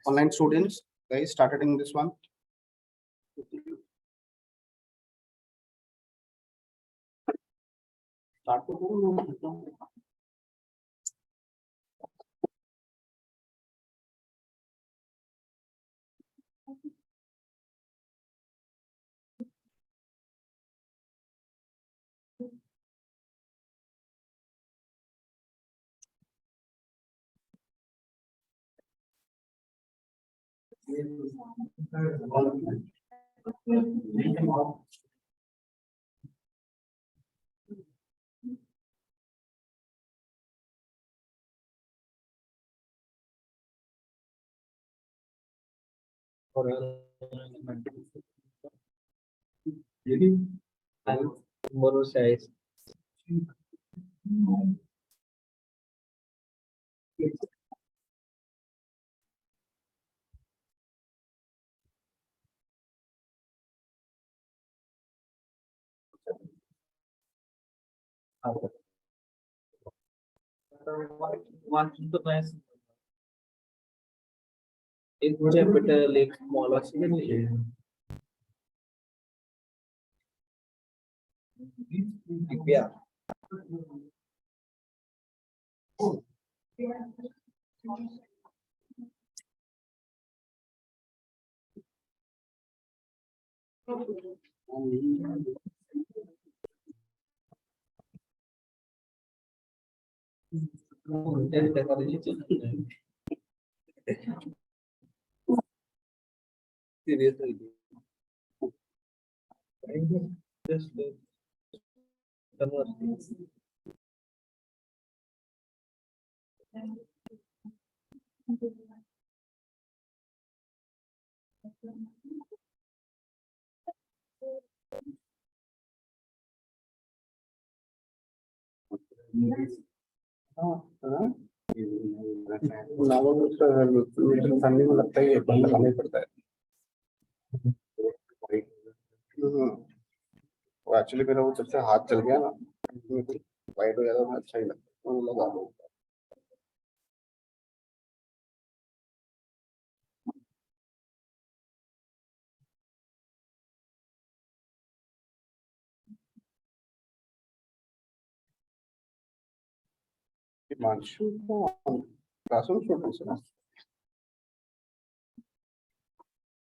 Online students, guys, started in this one. Start to Tomorrow size. One to nice. It would have better like smaller. Yeah. Seriously. Just ठंडी में लगता है ये बंद लगाना ही पड़ता है एक्चुअली मेरा वो जब से हाथ चल गया ना वाइट हो जाता है अच्छा ही लगता है लगा लो हिमांशु क्लासरूम स्टूडेंट्स है ना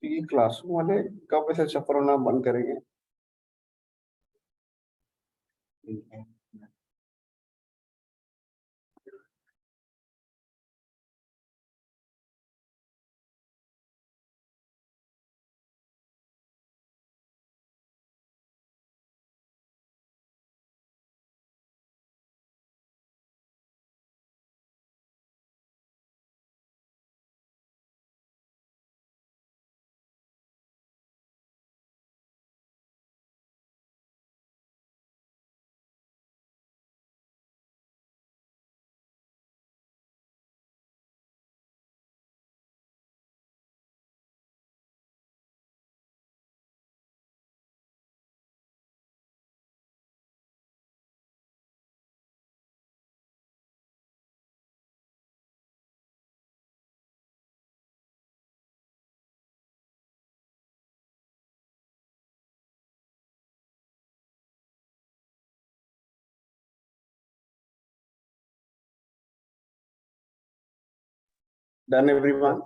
ये क्लासरूम वाले कब ऐसे सफर होना बंद करेंगे Done, everyone.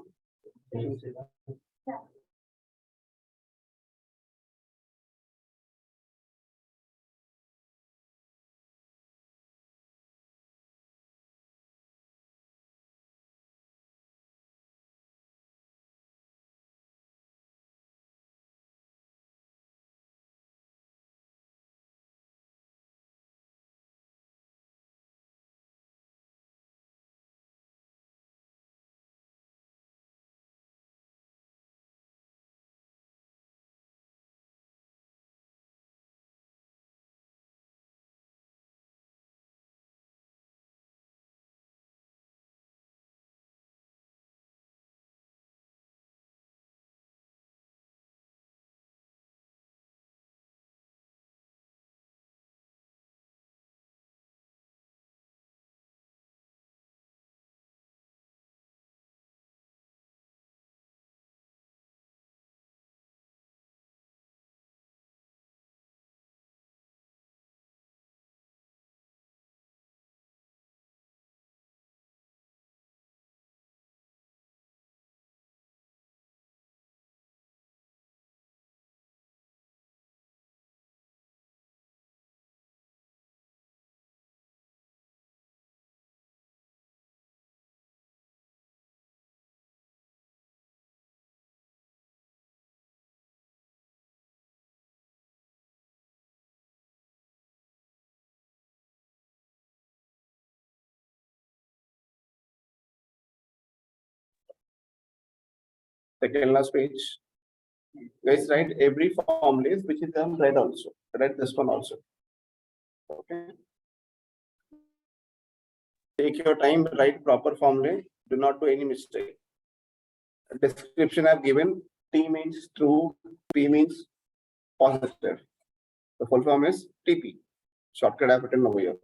Second last page. Guys, write every formulas which is done right also. Write this one also. Okay. Take your time, write proper formula. Do not do any mistake. Description I've given. T means true, P means positive. The full form is TP. Shortcut I've written over here.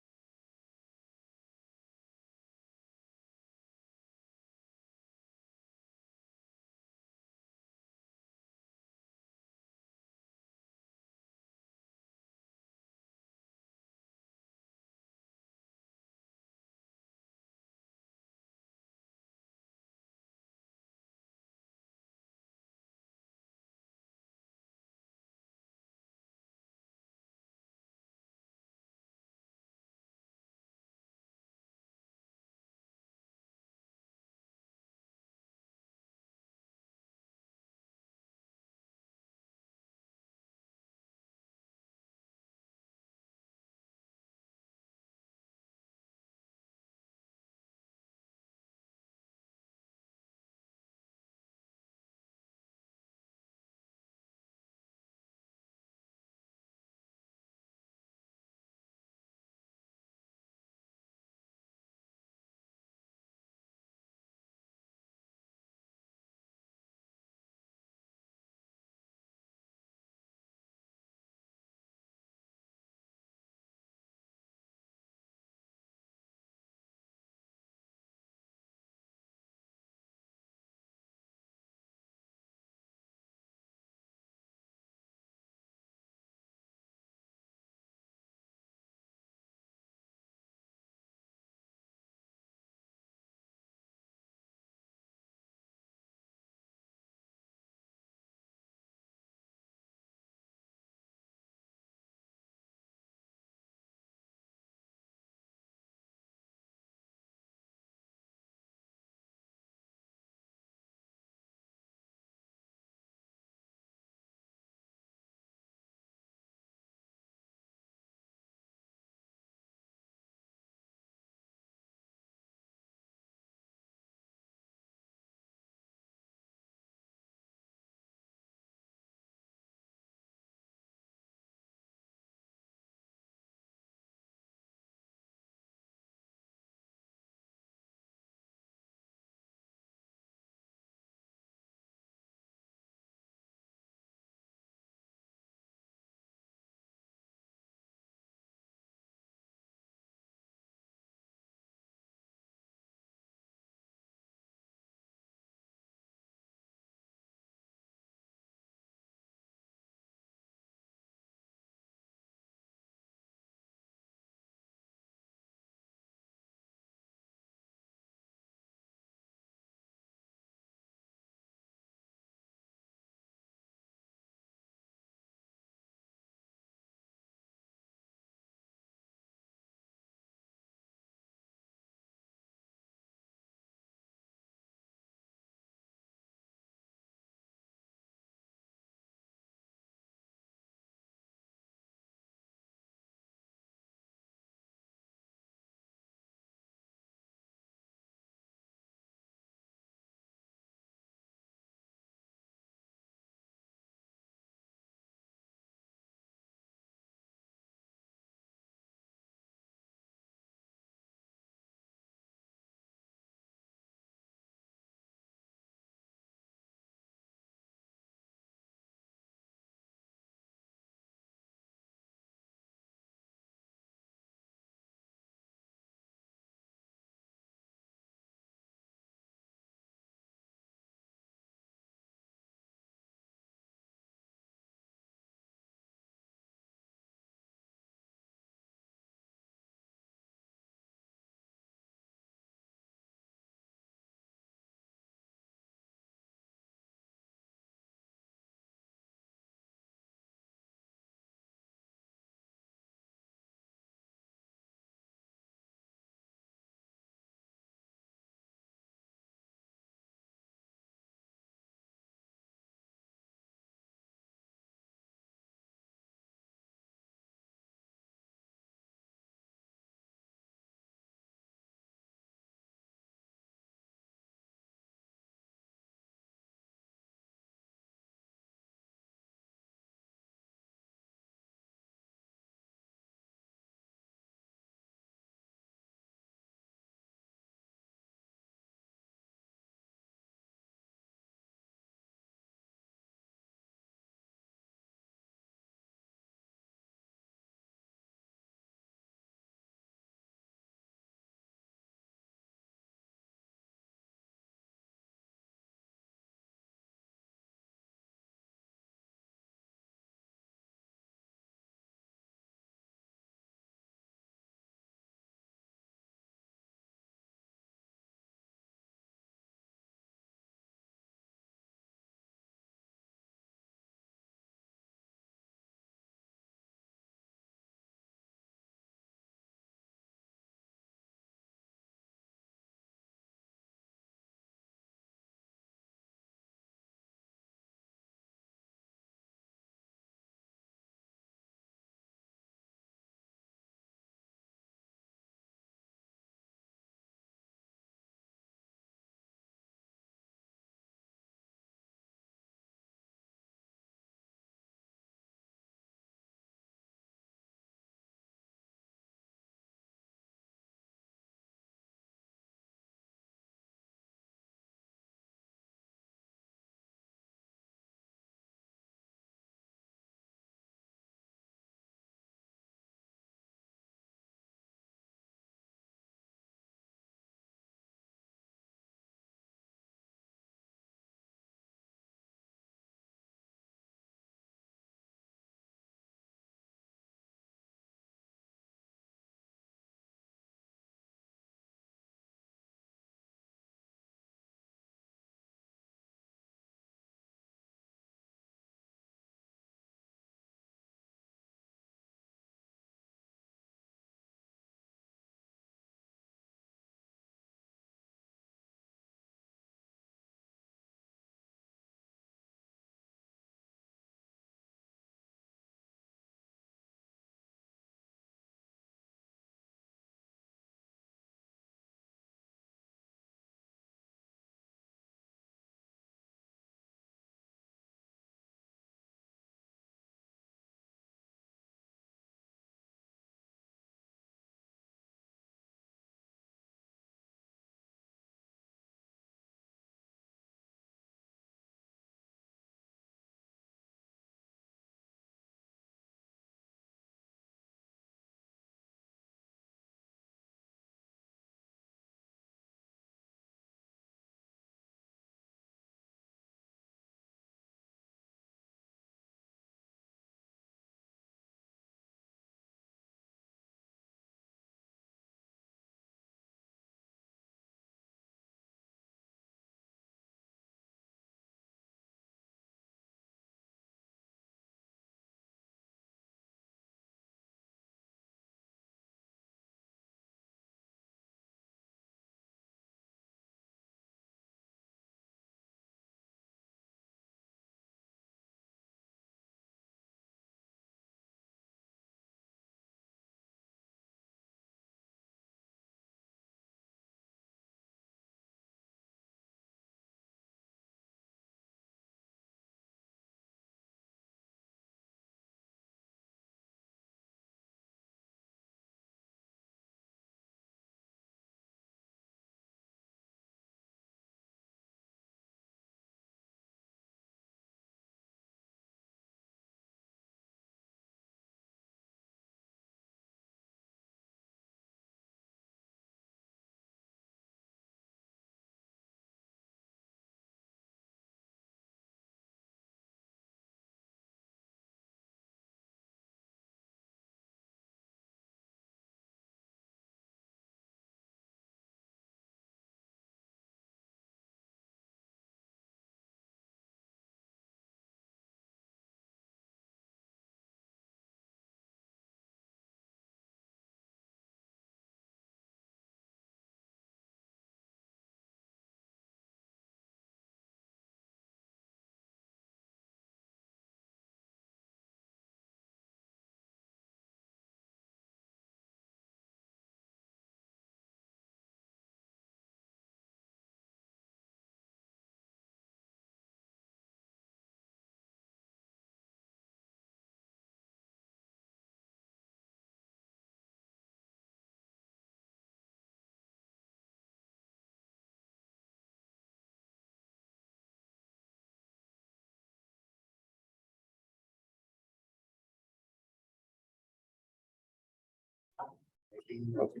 Okay.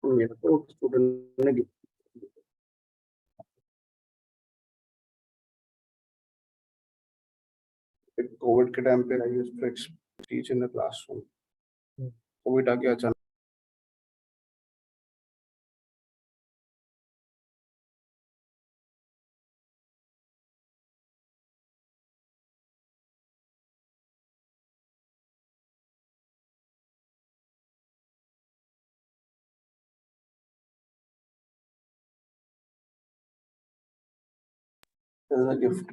मेरे को student ने Covid के time पे I used to teach in the classroom. COVID आ गया अचानक। As a gift.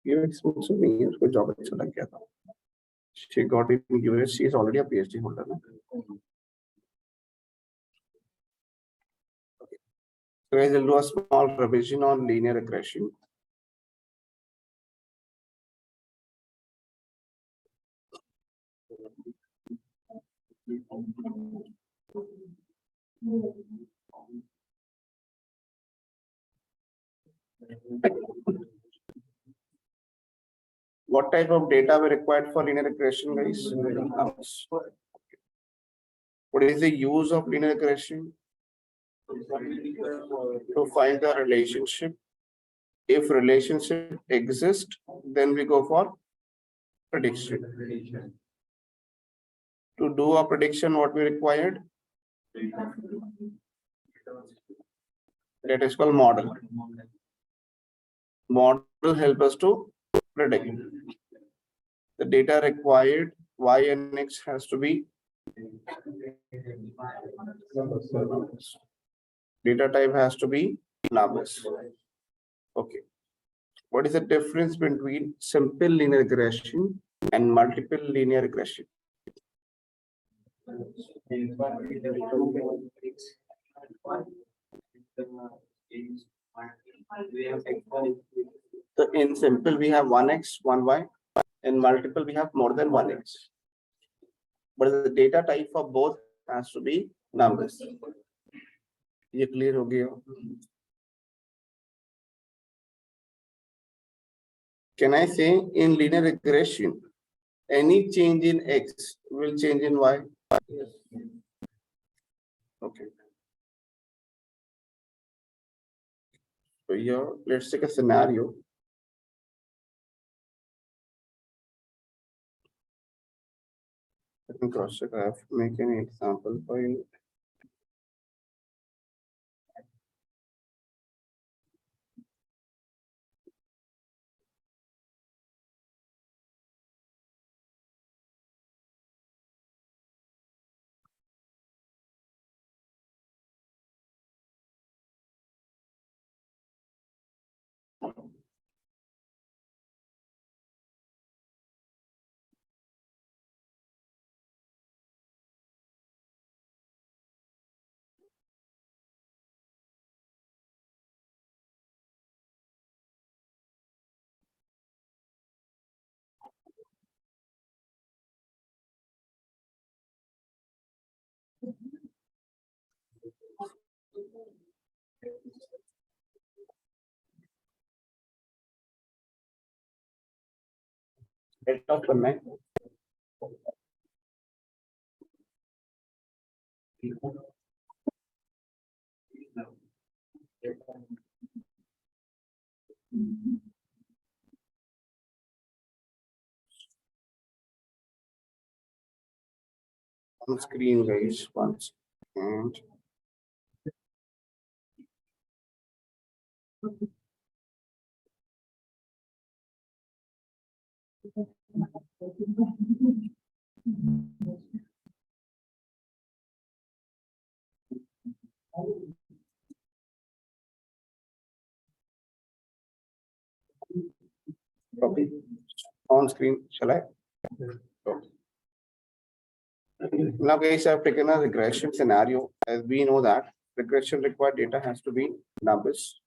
ये expensive नहीं है, उसको जॉब अच्छा लग गया था। She got it in US. She is already a PhD holder. Na? Okay. So guys, we'll do a small revision on linear regression. What type of data were required for linear regression, guys? What is the use of linear regression? To find the relationship. If relationship exists, then we go for prediction. To do a prediction, what we required? That is called model. Model help us to predict. The data required, y and x has to be data type has to be numbers. Okay. What is the difference between simple linear regression and multiple linear regression? So in simple, we have 1x, 1y. In multiple, we have more than 1x. But the data type for both has to be numbers. ये clear हो गया? Can I say in linear regression, any change in x will change in y? Yes. Okay. So here, let's take a scenario. Let me cross check. I have to make an example for you. Let's talk करना है. On screen, guys, once and on screen. Shall I? Okay. Now, guys, I've taken a regression scenario. As we know that regression required data has to be numbers.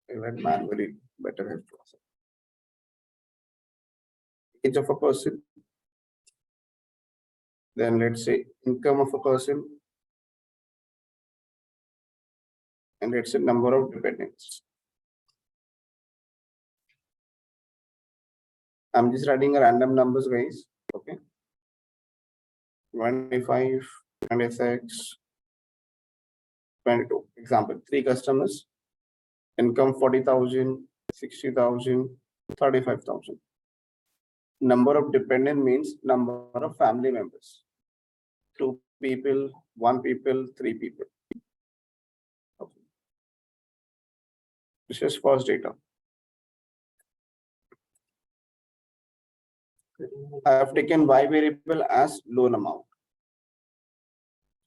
Even manually better help process. Age of a person. Then let's say income of a person. And let's say number of dependents. I'm just writing a random numbers, guys. Okay. 25, 26, 22. Example, 3 customers. Income 40,000, 60,000, 35,000. Number of dependent means number of family members. 2 people, 1 people, 3 people. Okay. This is first data. I have taken Y variable as loan amount.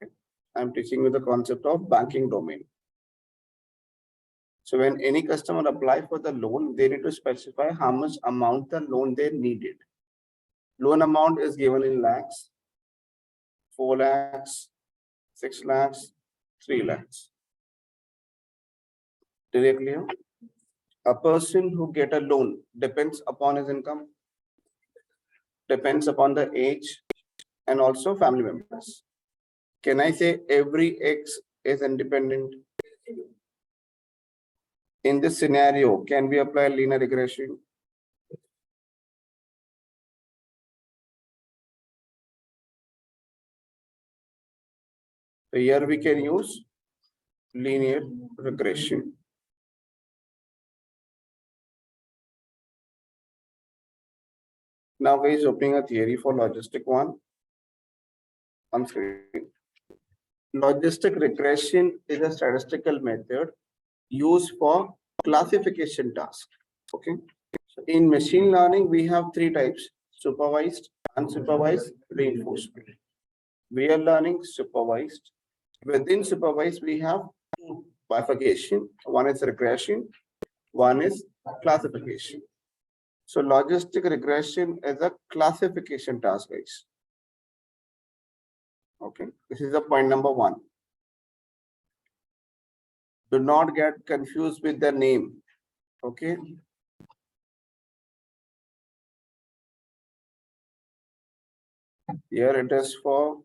Okay. I am teaching you the concept of banking domain. So when any customer apply for the loan, they need to specify how much amount the loan they needed. Loan amount is given in lakhs, 4 lakhs, 6 lakhs, 3 lakhs. Directly, a person who get a loan depends upon his income, depends upon the age, and also family members. Can I say every X is independent? In this scenario, can we apply linear regression? So here we can use linear regression. Now guys, opening a theory for logistic one on screen. Logistic regression is a statistical method used for classification task. Okay. So in machine learning, we have 3 types: supervised, unsupervised, reinforcement. We are learning supervised. Within supervised, we have 2 bifurcation. One is regression, one is classification. So logistic regression is a classification task, guys. Okay, this is the point number 1. Do not get confused with the name. Okay. Here it is for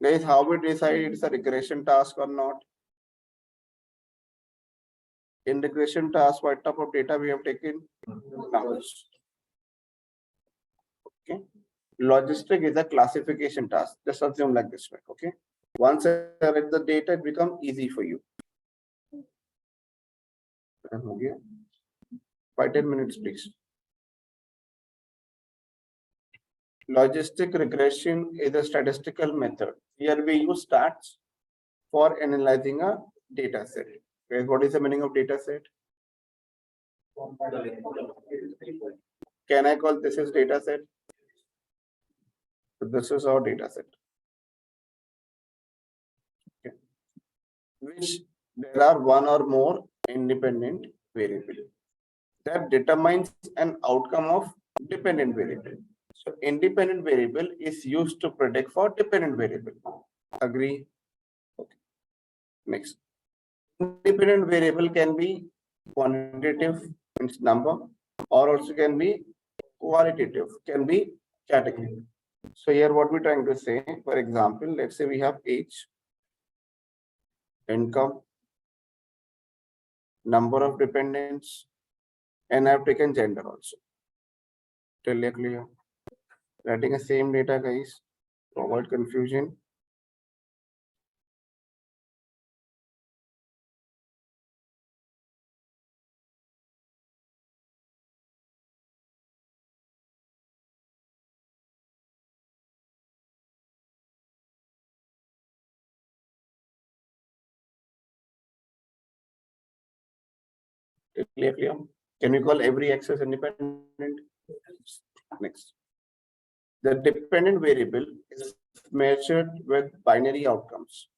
guys, how we decide it's a regression task or not? In regression task, what type of data we have taken? Numbers. Okay. Logistic is a classification task. Just assume like this way. Okay. Once I read the data, it becomes easy for you. 5-10 minutes, please. Logistic regression is a statistical method. Here we use stats for analyzing a data set. Okay. What is the meaning of data set? Can I call this as data set? So this is our data set. Okay. Which there are 1 or more independent variable that determines an outcome of dependent variable. So independent variable is used to predict for dependent variable. Agree? Okay. Next. Independent variable can be quantitative, means number, or also can be qualitative, can be category. So here what we're trying to say, for example, let's say we have age, income, number of dependents, and I've taken gender also. Till you clear. Writing the same data, guys, to avoid confusion. Clear. Can we call every X as independent? Next. The dependent variable is measured with binary outcomes.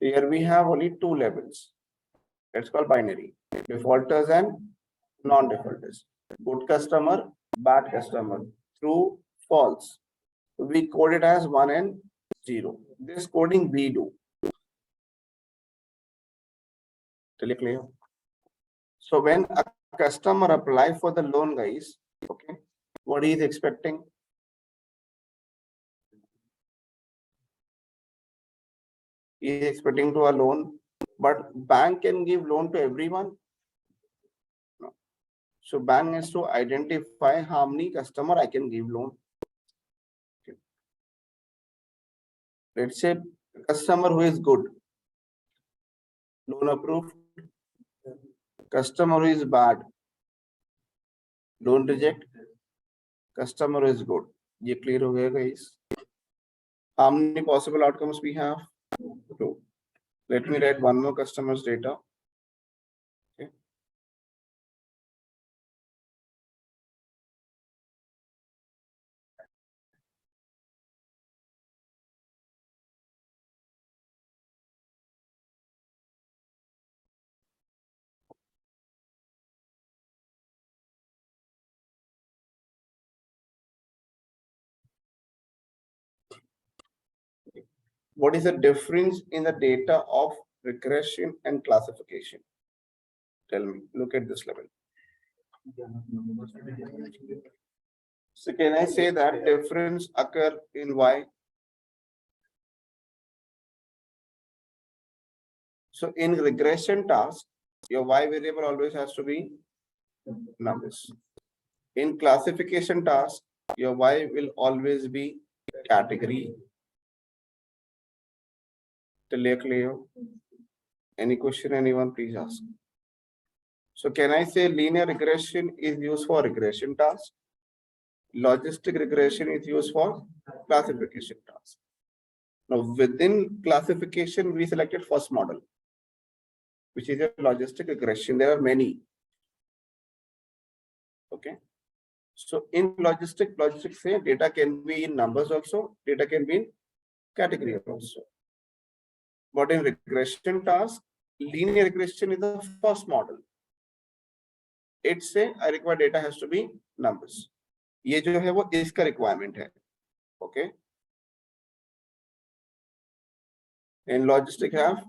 Here we have only two levels. It's called binary, defaulters and non-defaulters. Good customer, bad customer, true, false. We code it as 1 and 0. This coding we do. Tell you clear? So when a customer apply for the loan, guys, okay, what he is expecting? He is expecting to a loan, but bank can give loan to everyone. No. So bank has to identify how many customer I can give loan. Okay. Let's say customer who is good, loan approved. Customer who is bad, loan reject. Customer who is good. ये clear हो गया guys? How many possible outcomes we have? Two. Let me write one more customer's data. Okay. What is the difference in the data of regression and classification? Tell me, look at this level. So can I say that difference occur in Y? So in regression task, your Y variable always has to be numbers. In classification task, your Y will always be category. Clear? Any question, anyone, please ask. So can I say linear regression is used for regression task? Logistic regression is used for classification task. Now within classification, we selected first model, which is a logistic regression. There are many. Okay. So in logistic say data can be in numbers also, data can be in category also. But in regression task, linear regression is the first model. It say I require data has to be numbers. ये जो है वो इसका requirement है. Okay. In logistic have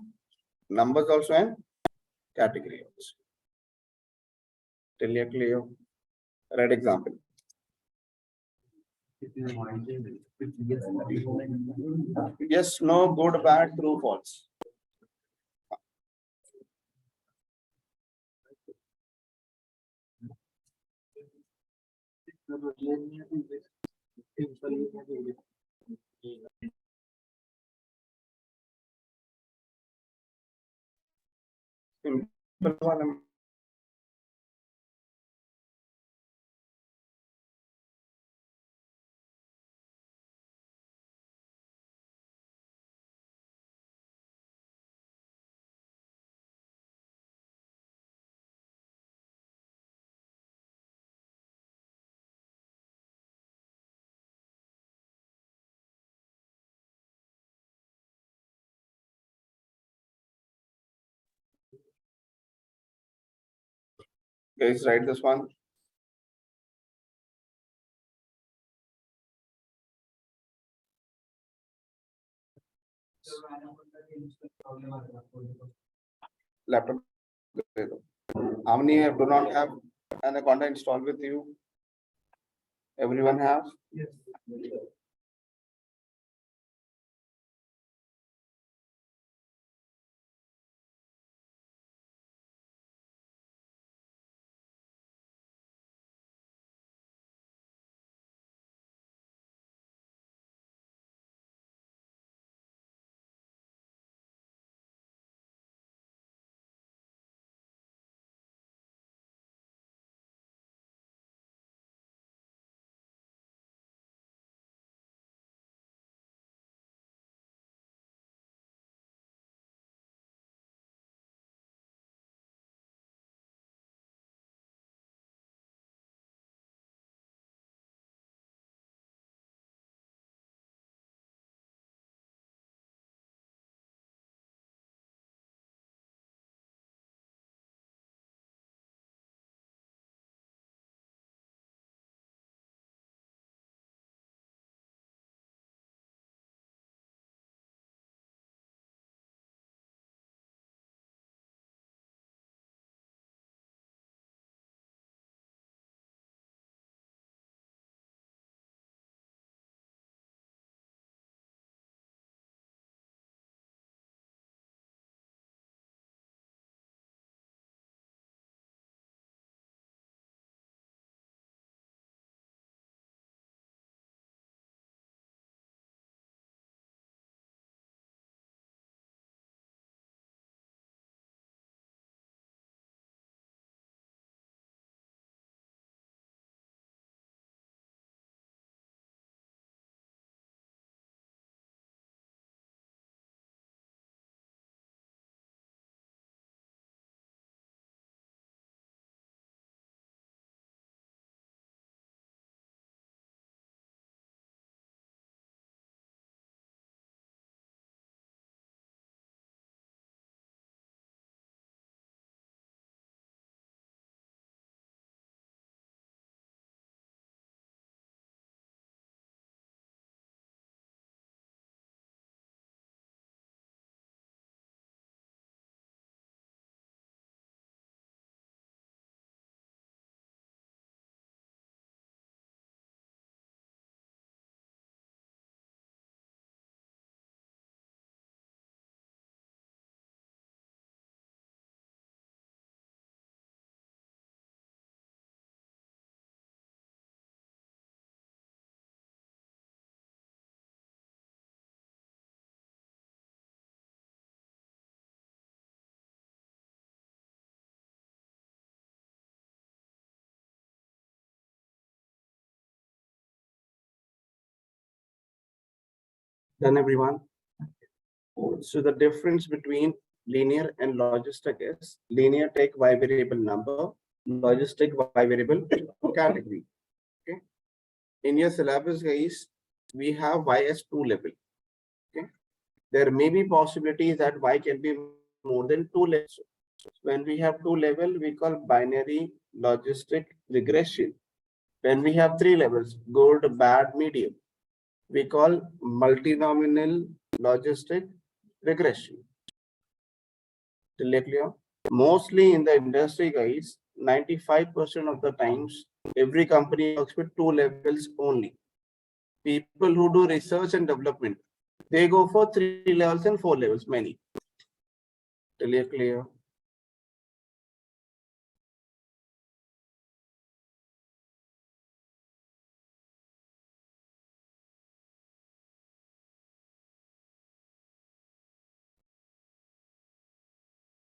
numbers also and category also. Tell you clear. Right example. Yes, no, good, bad, true, false. Simple one. Guys, write this one. Laptop. How many do not have Anaconda installed with you? Everyone have? Yes. Done, everyone? So the difference between linear and logistic is linear take y variable number, logistic y variable category. Okay. In your syllabus, guys, we have y as 2 level. Okay. There may be possibilities that y can be more than 2 levels. When we have 2 level, we call binary logistic regression. When we have 3 levels, good, bad, medium, we call multinomial logistic regression. Clear? Mostly in the industry, guys, 95% of the times, every company works with 2 levels only. People who do research and development, they go for 3 levels and 4 levels, many. Clear?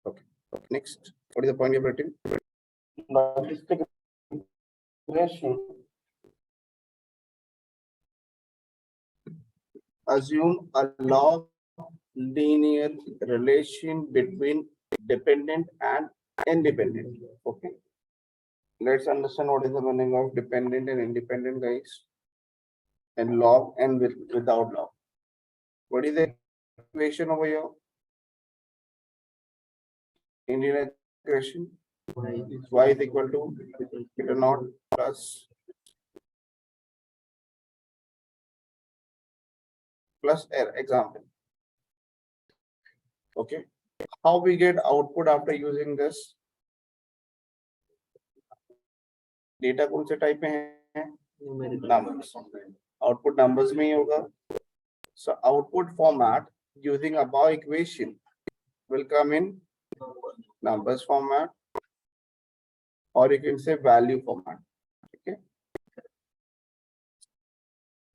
Okay. Next, what is the point you've written? Logistic regression. Assume a log linear relation between dependent and independent. Okay. Let's understand what is the meaning of dependent and independent, guys. And log and without log. What is the equation over here? In linear regression, y is equal to beta naught plus r. Example. Okay. How we get output after using this? Data कौन से type में है? Numbers. Output numbers में ही होगा. So output format using above equation will come in numbers format, or you can say value format. Okay.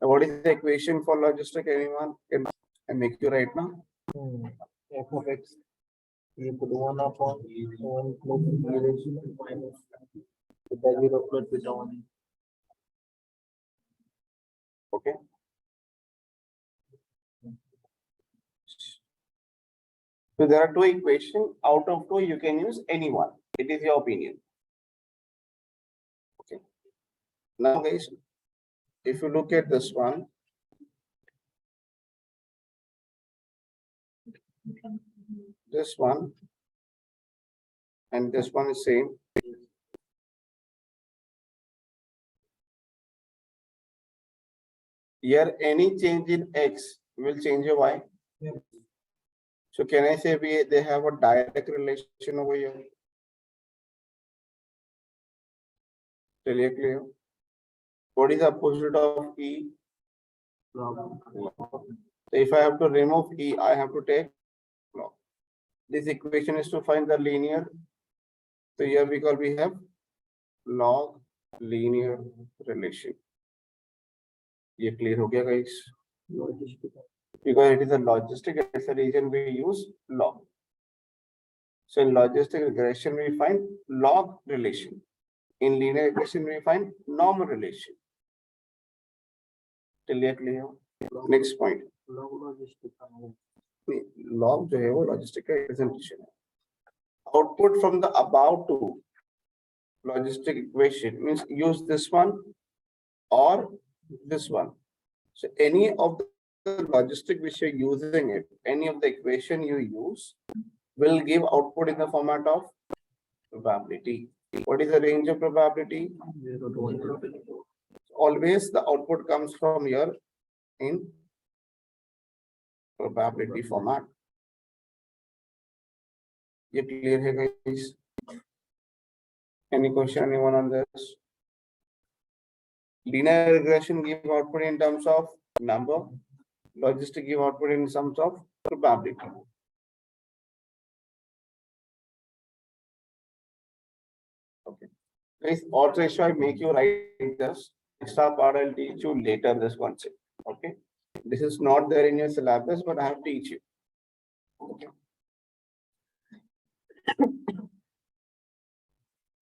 Now what is the equation for logistic? Anyone can I make you right now? F of x. You put 1 upon 1 plus minus beta 0 plus beta 1. Okay. So there are 2 equations. Out of 2, you can use any one. It is your opinion. Okay. Now, guys, if you look at this one, this one, and this one is same. Here, any change in x will change your y. Yeah. So can I say they have a direct relation over here? Clear? What is the opposite of E? Log. So if I have to remove E, I have to take log. This equation is to find the linear. So here we have log linear relation. ये clear हो गया, guys? Because it is a logistic, it's a region we use log. So in logistic regression, we find log relation. In linear regression, we find normal relation. Clear? Next point. Log जो है वो logistic representation है. Output from the above two logistic equation means use this one or this one. So any of the logistic which you're using it, any of the equation you use will give output in the format of probability. What is the range of probability? 0 to 1. Always the output comes from here in probability format. ये clear है, guys? Any question, anyone on this? Linear regression give output in terms of number. Logistic give output in terms of probability. Okay. Guys, odds ratio I make you write this. Extra part I'll teach you later this concept. Okay. This is not there in your syllabus, but I have to teach you. Okay.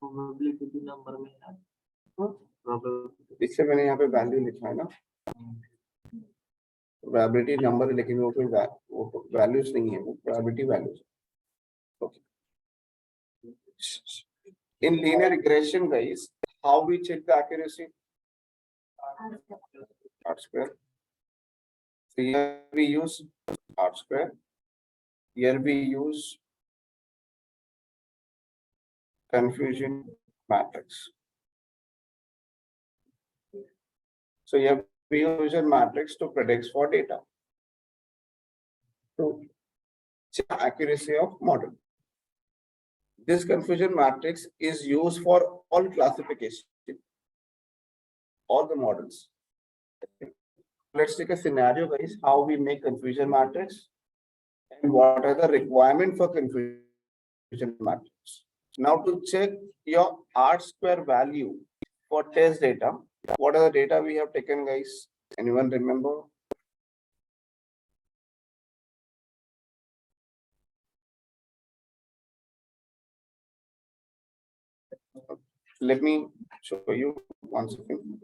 Probability भी number में है. Probability. इससे मैंने यहाँ पे value लिखा है ना. प्रोबेबिलिटी नंबर है लेकिन वो कोई वैल्यूज नहीं है, वो probability values. Okay, in linear regression guys, how we check the accuracy? R square. So here we use R square, here we use confusion matrix. So here we use confusion matrix to predict for data, to check accuracy of model. This confusion matrix is used for all classification, all the models. Let's take a scenario, guys, how we make confusion matrix and what are the requirement for confusion matrix. Now to check your R square value for test data, what are the data we have taken, guys? Anyone remember? Let me show you one second.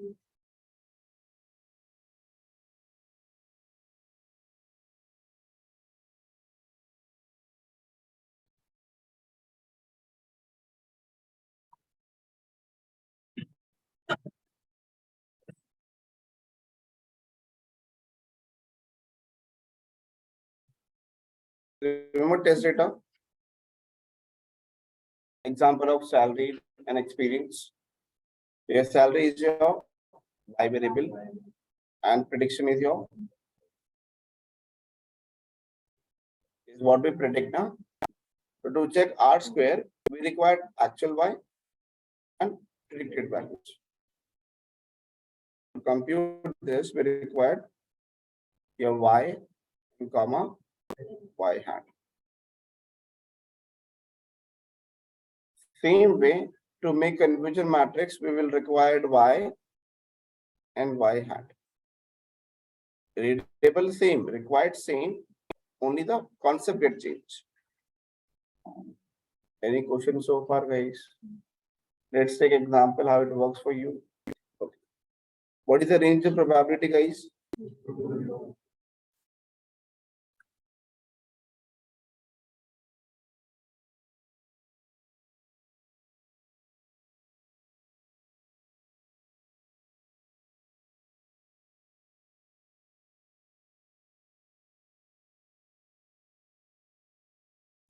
Remember test data? Example of salary and experience. Your salary is your Y variable and prediction is your is what we predict now. So to check R square, we require actual Y and predicted values. To compute this, we require your Y comma Y hat. Same way, to make confusion matrix, we will require Y and Y hat. Readable same, required same, only the concept get changed. Any questions so far, guys? Let's take example how it works for you. Okay. What is the range of probability, guys?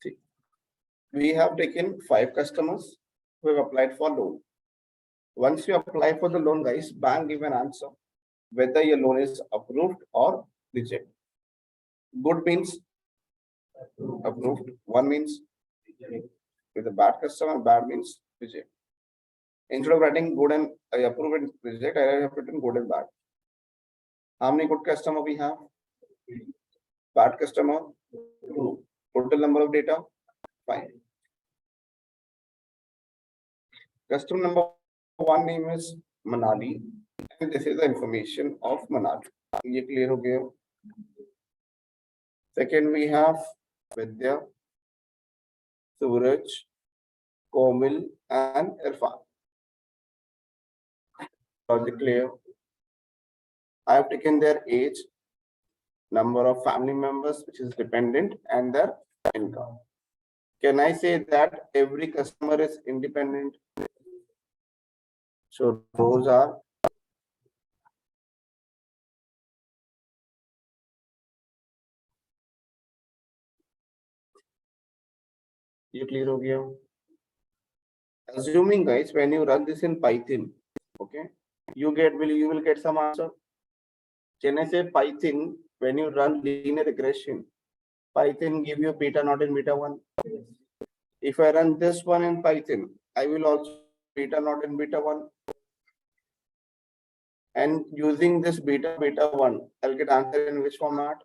See, we have taken 5 customers who have applied for loan. Once you apply for the loan, guys, bank give an answer whether your loan is approved or rejected. Good means approved. One means with a bad customer, bad means reject. Instead of writing good and approve and reject, I have written good and bad. How many good customer we have? Bad customer, 2. Total number of data, 5. Customer number 1 name is Manali, and this is the information of Manali. ये clear हो गया? Second, we have Vidya, Suraj, Komil, and Irfan. Logic clear? I have taken their age, number of family members, which is dependent, and their income. Can I say that every customer is independent? So those are ये clear हो गया? Assuming, guys, when you run this in Python, okay, you will get some answer. Can I say Python, when you run linear regression, Python give you beta not in beta 1? If I run this one in Python, I will also beta not in beta 1. And using this beta 1, I'll get answer in which format?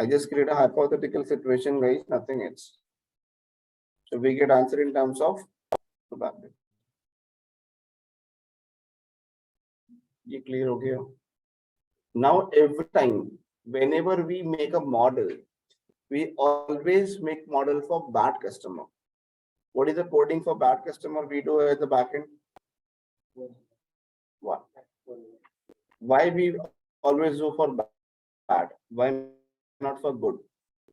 I just create a hypothetical situation, guys, nothing else. So we get answer in terms of probability. ये clear हो गया? Now every time, whenever we make a model, we always make model for bad customer. What is the coding for bad customer we do at the backend? 1. Why we always go for bad? Why not for good?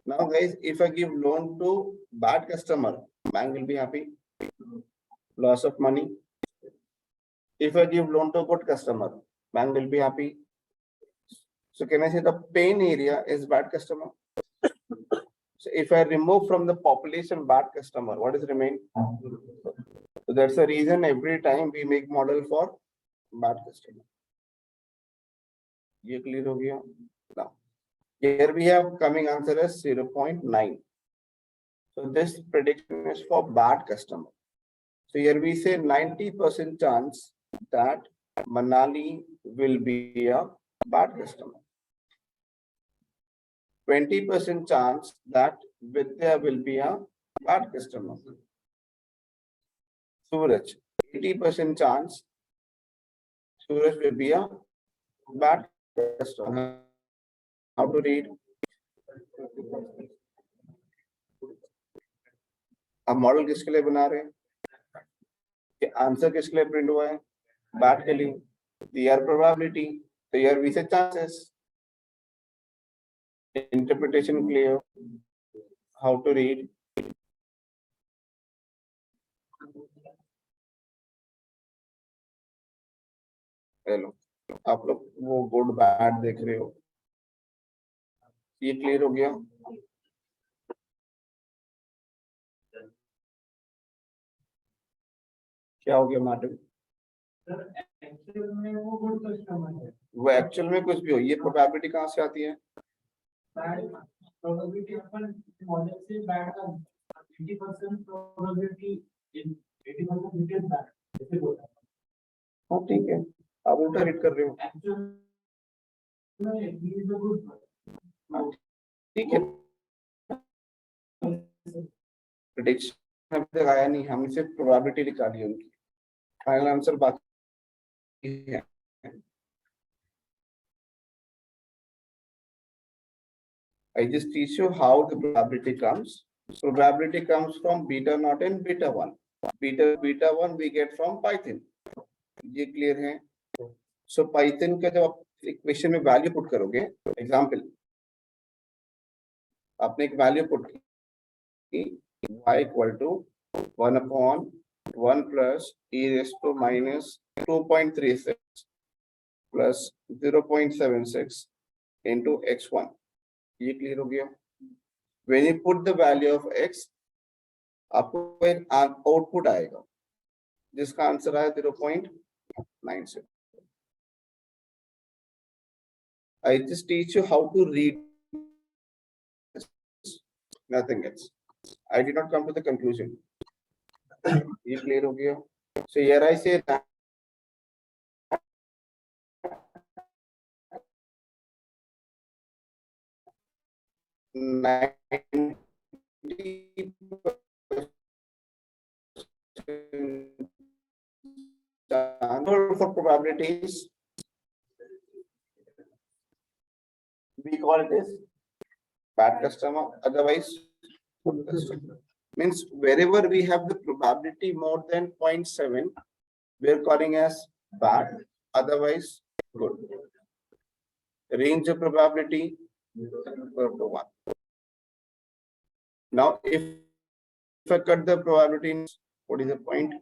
Now, guys, if I give loan to bad customer, bank will be happy. Loss of money. If I give loan to good customer, bank will be happy. So can I say the pain area is bad customer? So if I remove from the population bad customer, what is remain? So that's the reason every time we make model for bad customer. ये clear हो गया? Now, here we have coming answer as 0.9. So this prediction is for bad customer. So here we say 90% chance that Manali will be a bad customer. 20% chance that Vidya will be a bad customer. Suraj, 80% chance Suraj will be a bad customer. How to read? अब model किसके लिए बना रहे हैं? कि answer किसके लिए print हुआ है? बैड के लिए. The probability. So here we say chances. Interpretation clear. How to read? Hello, आप लोग वो गुड बैड देख रहे हो, ये क्लियर हो गया? क्या हो गया मैडम? वो एक्चुअल में कुछ भी हो, ये प्रोबेबिलिटी कहाँ से आती है? प्रोबेबिलिटी अपन मॉडल से बैड का 80% प्रोबेबिलिटी 80% रिटेन बैड ऐसे बोलता है. हाँ ठीक है, आप उल्टा रीड कर रहे हो. ठीक है, प्रेडिक्शन अभी तक आया नहीं, हमने सिर्फ प्रोबेबिलिटी निकाली है उनकी. फाइनल आंसर बाकी है. I just teach you how the probability comes. Probability comes from beta naught and beta 1. Beta 1 we get from Python. ये क्लियर है? सो पाइथन का जब आप इक्वेशन में वैल्यू पुट करोगे, एग्जांपल आपने एक वैल्यू पुट की y equal to 1 upon 1 plus e raise to minus 2.36 plus 0.76 into x1. ये क्लियर हो गया? When you put the value of x, आपको एक आउटपुट आएगा जिसका आंसर आया 0.96. I just teach you how to read, nothing else. I did not come to the conclusion. ये clear हो गया? So here I say that for probabilities, we call it as bad customer, otherwise good customer. Means wherever we have the probability more than 0.7, we are calling as bad, otherwise good. Range of probability 0 to 1. Now, if I cut the probability, what is the point?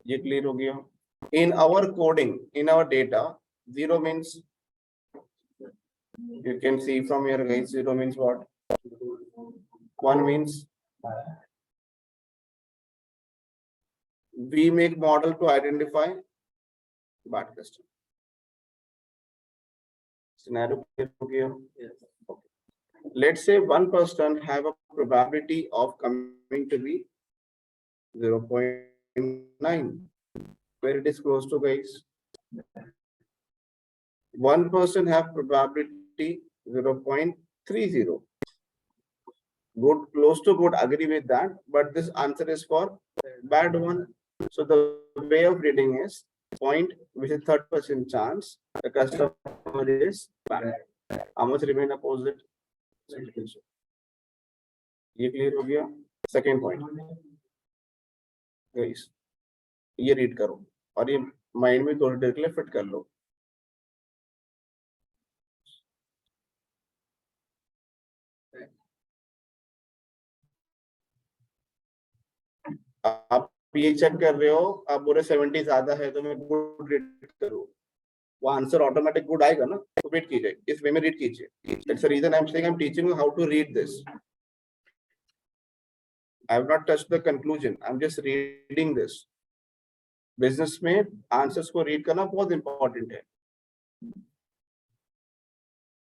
ये clear हो गया? In our coding, in our data, 0 means, you can see from here guys, 0 means what? 1 means we make model to identify bad customer. Scenario clear हो गया? Yes. Okay. Let's say one person have a probability of coming to be 0.9. Where it is close to guys? One person have probability 0.30. Good, close to good, agree with that, but this answer is for bad one. So the way of reading is point which is 30% chance the customer is bad. How much remain opposite? ये clear हो गया? Second point, guys, ये read करो. और ये mind में थोड़ी देर के लिए फिट कर लो। आप ये चेक कर रहे हो, आप बोले 70 ज्यादा है तो मैं गुड रेट करूँ, वो आंसर ऑटोमेटिक गुड आएगा ना, तो वेट कीजिए, इस वे में रीड कीजिए। That's the reason I am saying I am teaching you how to read this. I have not touched the conclusion, I am just reading this. Business में answers को read करना बहुत इंपॉर्टेंट है।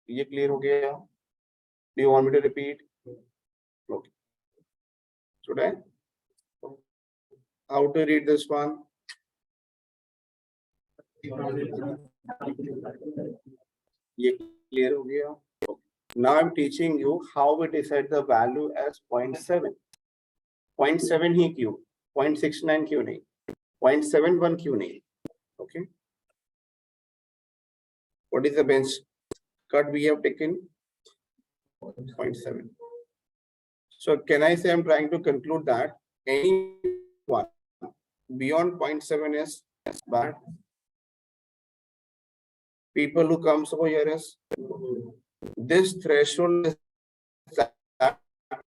ये क्लियर हो गया? Do you want me to repeat? Okay, should I? How to read this one? ये clear हो गया? Now I'm teaching you how we decide the value as 0.7. 0.7 ही क्यों? 0.69 क्यों नहीं? 0.71 क्यों नहीं? Okay. What is the bench cut we have taken? 0.7. So can I say I'm trying to conclude that anyone beyond 0.7 is bad? People who comes over here is this threshold is that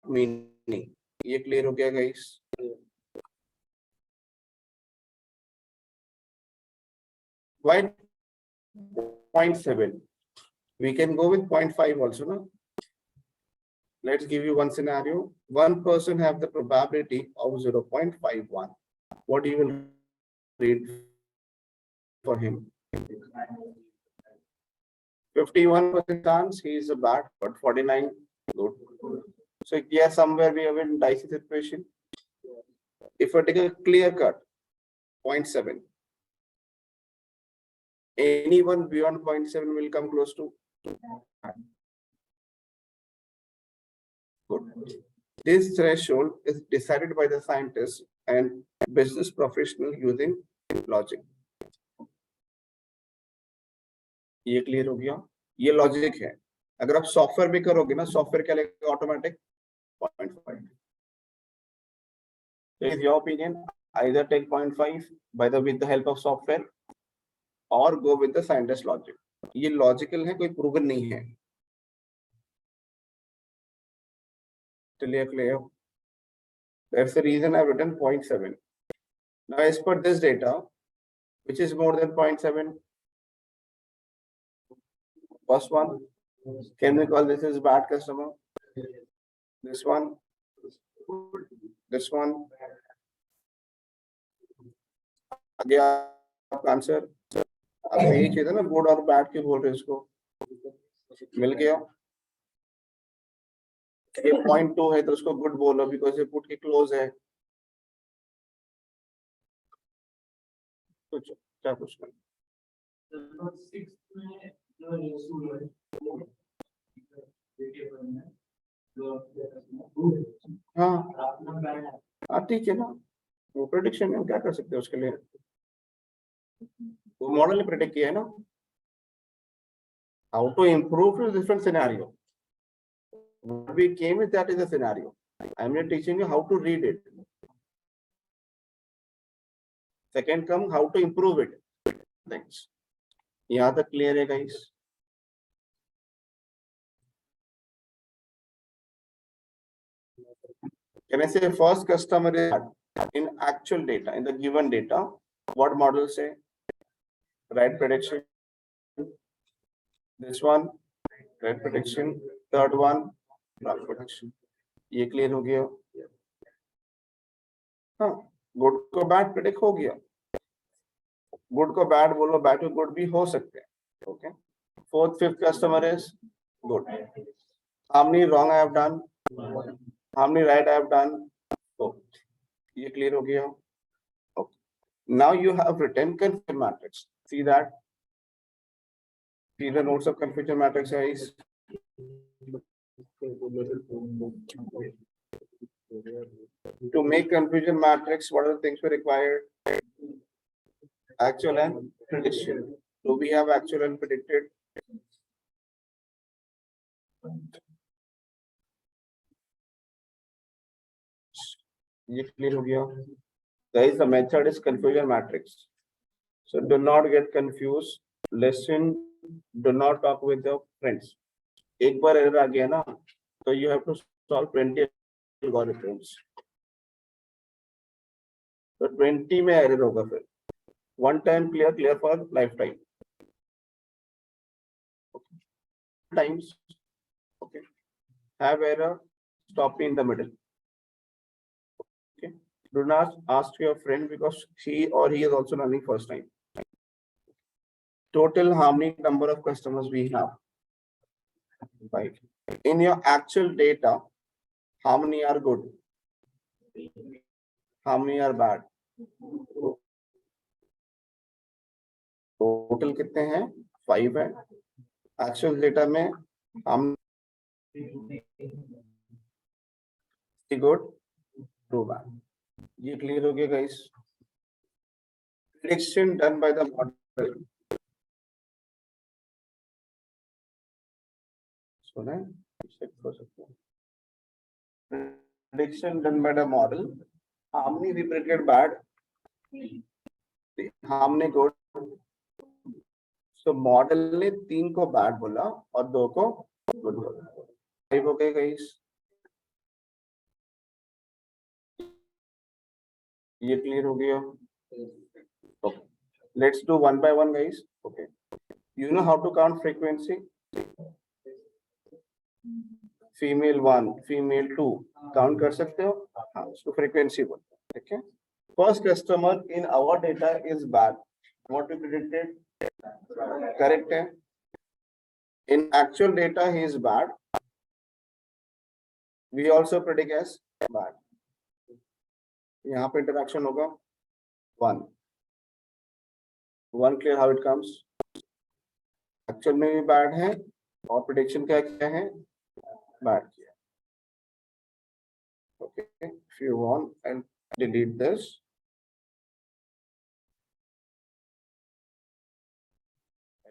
meaning. ये clear हो गया guys? Why 0.7? We can go with 0.5 also, no? Let's give you one scenario. One person have the probability of 0.51. What you will read for him? 51% chance he is a bad, but 49 good. So yeah, somewhere we have in dicey situation. If I take a clear cut, 0.7. Anyone beyond 0.7 will come close to. Good. This threshold is decided by the scientists and business professional using logic. ये clear हो गया? ये logic है। अगर आप software भी करोगे ना, सॉफ्टवेयर क्या लेगा automatic 0.5. Is your opinion? Either take 0.5 with the help of software or go with the scientist logic. ये लॉजिकल है, कोई प्रूवन नहीं है। Clear. That's the reason I've written 0.7. Now, as per this data, which is more than 0.7? First one, can we call this as bad customer? This one, this one. आगे आपका answer, अब यही चीज है ना, गुड और बैड के बोल रहे हैं इसको, मिल गया। ये 0.2 है तो उसको गुड बोलो बिकॉज ये पुट के क्लोज है। कुछ क्या कुछ कर हाँ ठीक है ना, वो प्रेडिक्शन है, क्या कर सकते हैं उसके लिए, वो मॉडल ने प्रेडिक्ट किया है ना। How to improve different scenario, what we came with that is a scenario. I'm not teaching you how to read it. Second come how to improve it. Thanks. यहाँ तक clear है guys? Can I say first customer is in actual data, in the given data, what model say? Right prediction. This one, right prediction. Third one, wrong prediction. ये clear हो गया? हाँ, good को bad predict हो गया. Good को bad बोलो, bad को good भी हो सकते हैं. Okay. Fourth, fifth customer is good. How many wrong I have done? How many right I have done? Oh, ये clear हो गया? Okay. Now you have written confusion matrix. See that? See the notes of confusion matrix, guys. To make confusion matrix, what are the things we required? Actual and prediction. Do we have actual and predicted? ये clear हो गया? Guys, the method is confusion matrix. So do not get confused. Listen. Do not talk with your friends. एक बार error आ गया ना, तो you have to solve 20 algorithms. तो 20 में error होगा फिर. One time clear for lifetime. Okay. Times. Okay. Have error. Stop in the middle. Okay. Do not ask your friend because she or he is also learning first time. Total how many number of customers we have? Right. In your actual data, how many are good? How many are bad? Total कितने हैं? 5 है. Actual data में हम good 2 bad. ये clear हो गया guys? Prediction done by the model. सुने? Check कर सकते हैं. Prediction done by the model. How many we predicted bad? How many good? So model ने 3 को bad बोला और 2 को good बोला. 5 हो गए guys. ये clear हो गया? Okay. Let's do one by one guys. Okay. You know how to count frequency? Female 1, female 2. Count कर सकते हो? हाँ, उसको frequency बोलते हैं. ठीक है? First customer in our data is bad. What we predicted? Correct है. In actual data he is bad. We also predict as bad. यहाँ पे interaction होगा 1. 1 clear how it comes? Actual में भी bad है और prediction क्या है? Bad किया. Okay. If you want, I'll delete this.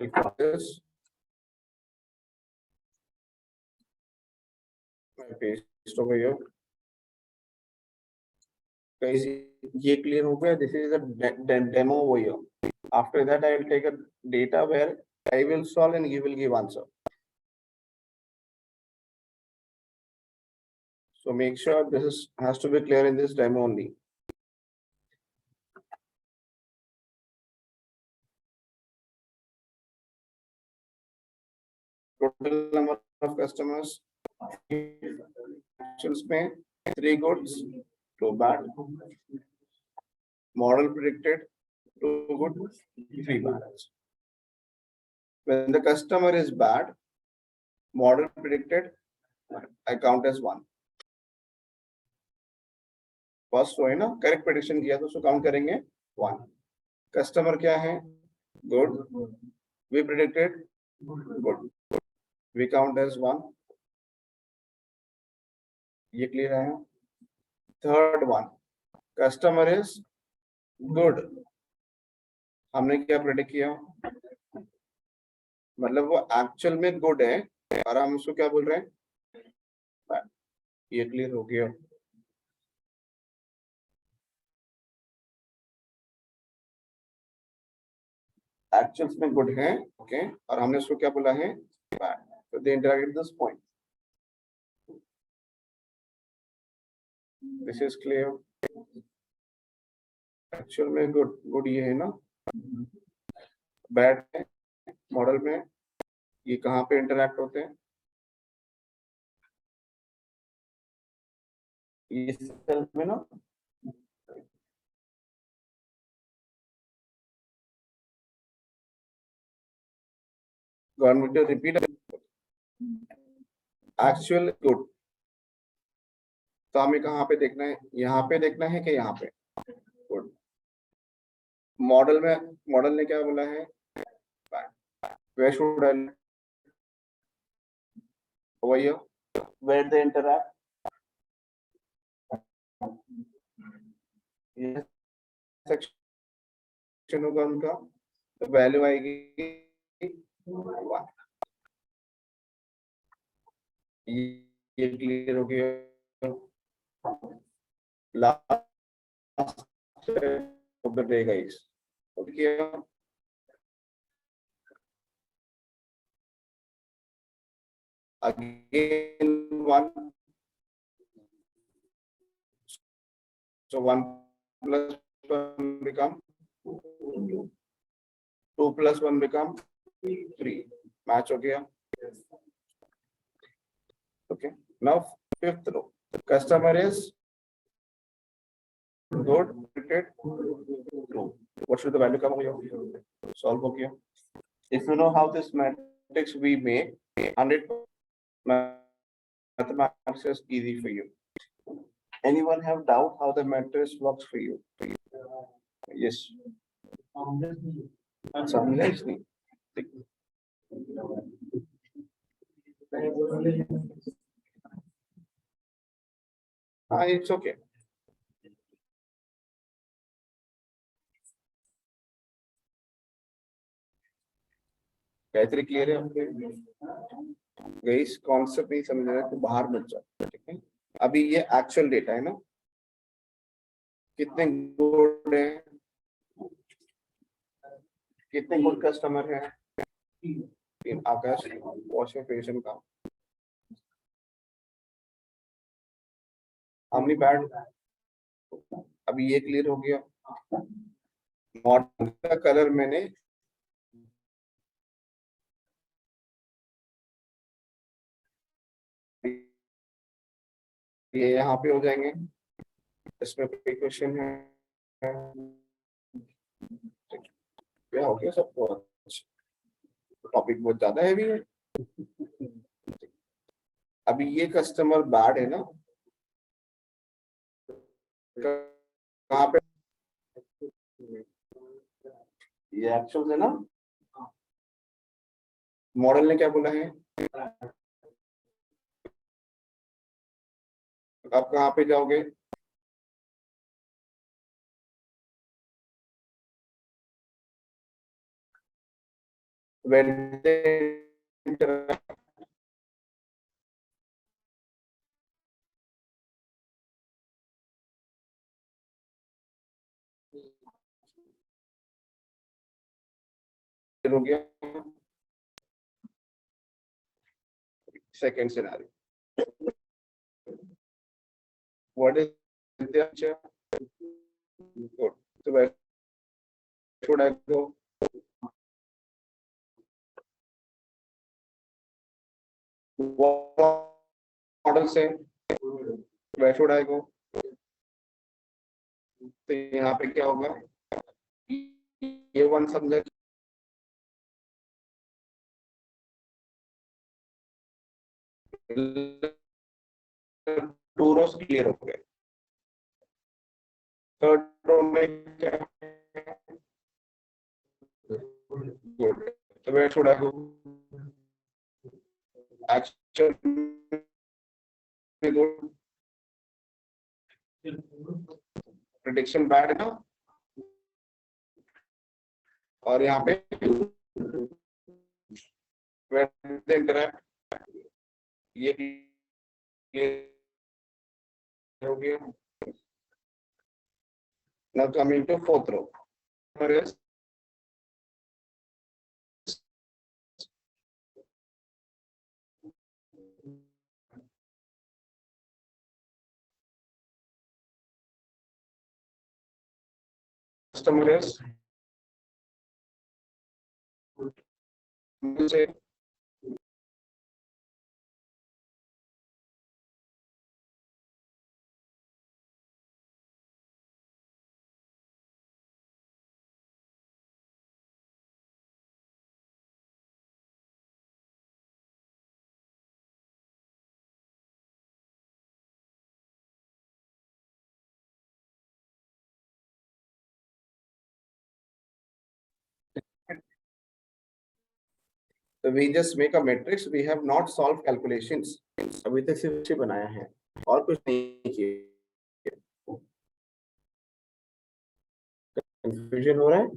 I'll copy this. I'll paste over here. Guys, ये clear हो गया? This is a demo over here. After that, I will take a data where I will solve and you will give answer. So make sure this has to be clear in this demo only. Total number of customers. Actions में 3 goods, 2 bad. Model predicted 2 good, 3 bad. When the customer is bad, model predicted, I count as 1. First वो है ना, correct prediction किया तो उसको count करेंगे 1. Customer क्या है? Good. We predicted good. We count as 1. ये clear है? Third one, customer is good. हमने क्या predict किया? मतलब वो actual में good है और हम उसको क्या बोल रहे हैं? Bad. ये clear हो गया? Actuals में good है, okay, और हमने उसको क्या बोला है? Bad. So they interact at this point. This is clear. Actual में good ये है ना? Bad है मॉडल में. ये कहाँ पे interact होते हैं? इस सेल में ना? Government to repeat. Actual good. तो हमें कहाँ पे देखना है? यहाँ पे देखना है कि यहाँ पे? गुड. मॉडल ने क्या बोला है? Where should I? Over here. Where they interact? ये सेक्शन होगा उनका. तो वैल्यू आएगी 1. ये क्लियर हो गया? Last of the day guys. Okay. Again 1. So 1 plus 1 become 2. 2 plus 1 become 3. Match हो गया. Okay. Now fifth row. Customer is good. True. What should the value come here? Solve हो गया. If you know how this matrix we make, 100 mathematics is easy for you. Anyone have doubt how the matrix works for you? Yes. समझा इसने. It's okay. Gayatri clear है आपके? इस concept नहीं समझ रहे तो बाहर मत जाओ. ठीक है. अभी ये एक्चुअल डेटा है ना. कितने गुड हैं, कितने गुड कस्टमर हैं? 3. आकाश वॉशिंग फेशन का. हमने बैड. अभी ये क्लियर हो गया. मॉडल का कलर मैंने ये यहाँ पे हो जाएंगे. इसमें कोई क्वेश्चन है? क्या हो गया सबको? टॉपिक बहुत ज्यादा हैवी है. अभी ये कस्टमर बैड है ना. कहाँ पे? ये एक्चुअल है ना. मॉडल ने क्या बोला है? आप कहाँ पे जाओगे? When they interact, हो गया. Second scenario. What is the answer? Good. So where should I go? What model say? Where should I go? तो यहाँ पे क्या होगा? ये वन समझे. टू रोज क्लियर हो गए. थर्ड रो में क्या? गुड. तो where should I go? Actually good. Prediction bad है ना. और यहाँ पे when they interact, ये हो गया. Now coming to fourth row. Customer is say so we just make a matrix. We have not solved calculations. अभी तक सिर्फ से बनाया है और कुछ नहीं किया. कंफ्यूजन हो रहा है?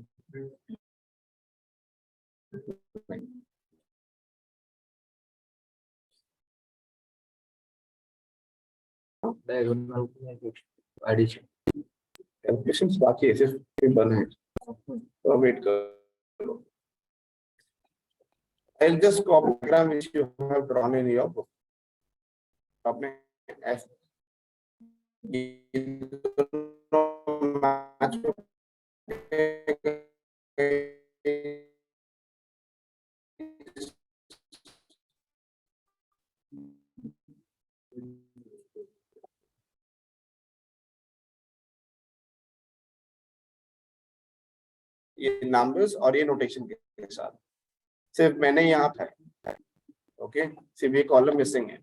कैलकुलेशंस बाकी है, सिर्फ बना है. तो वेट करो. I'll just copy the diagram which you have drawn in your book. आपने ऐसे ये नंबर्स और ये नोटेशन के साथ सिर्फ मैंने यहाँ था. ओके, सिर्फ ये कॉलम मिसिंग है.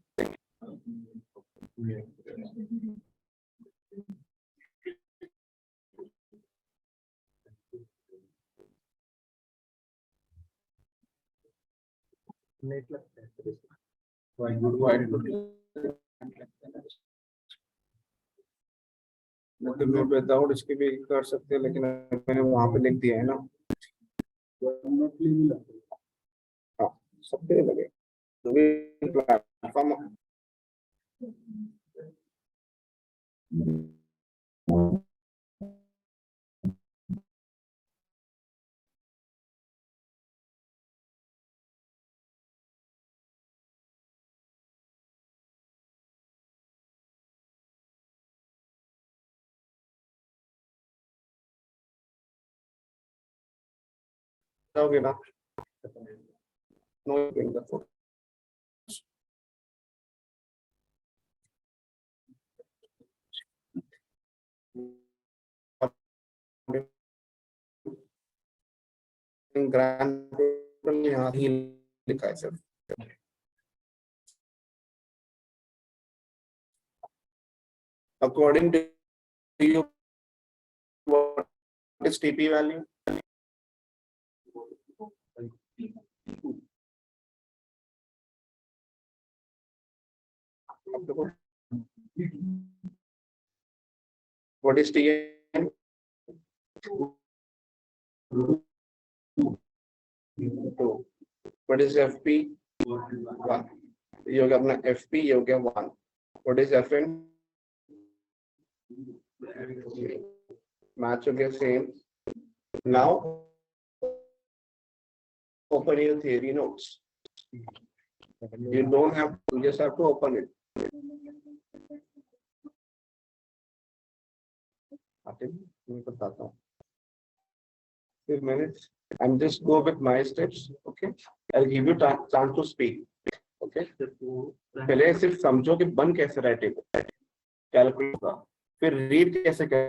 नेट लगता है फिर इसमें। मतलब मैं विदाउट इसके भी कर सकते हैं, लेकिन मैंने वहां पे लिख दिया है ना. हाँ, सबके लगे प्लेटफॉर्म. होगे ना. No in the photo. Grand total यहाँ ही लिखा है sir. According to you, what is TP value? What is TN? Two. What is FP? One. ये हो गया अपना FP, ये हो गया one. What is FN? Match हो गया same. Now open your theory notes. You don't have to, you just have to open it. मैं बताता हूँ. फिर मैंने I'm just go with my steps. Okay, I'll give you chance to speak. Okay, पहले सिर्फ समझो कि बन कैसे रहा है टेबल, कैलकुलेट का. फिर रीड कैसे कर,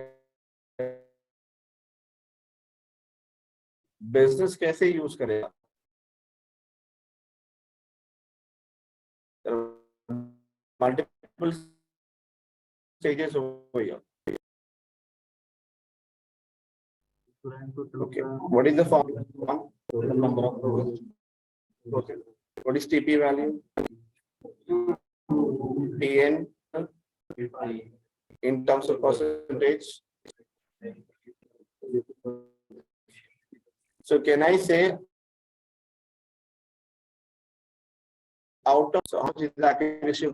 बिजनेस कैसे यूज करेगा. मल्टीपल स्टेजेस हो गया. Okay, what is the form? Total number of rows. Okay, what is TP value? TN in terms of percentage. So can I say out of how much is the accuracy?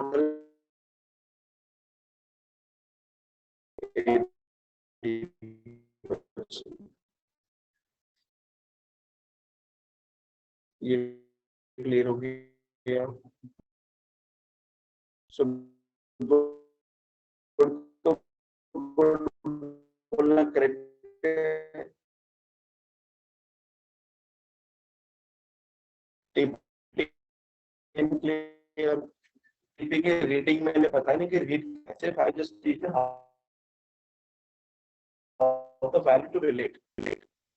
ये clear हो गया. So तो बोलना correct है. Clear. के reading मैंने पता नहीं कि रीड कैसे. I just teach how the value to relate.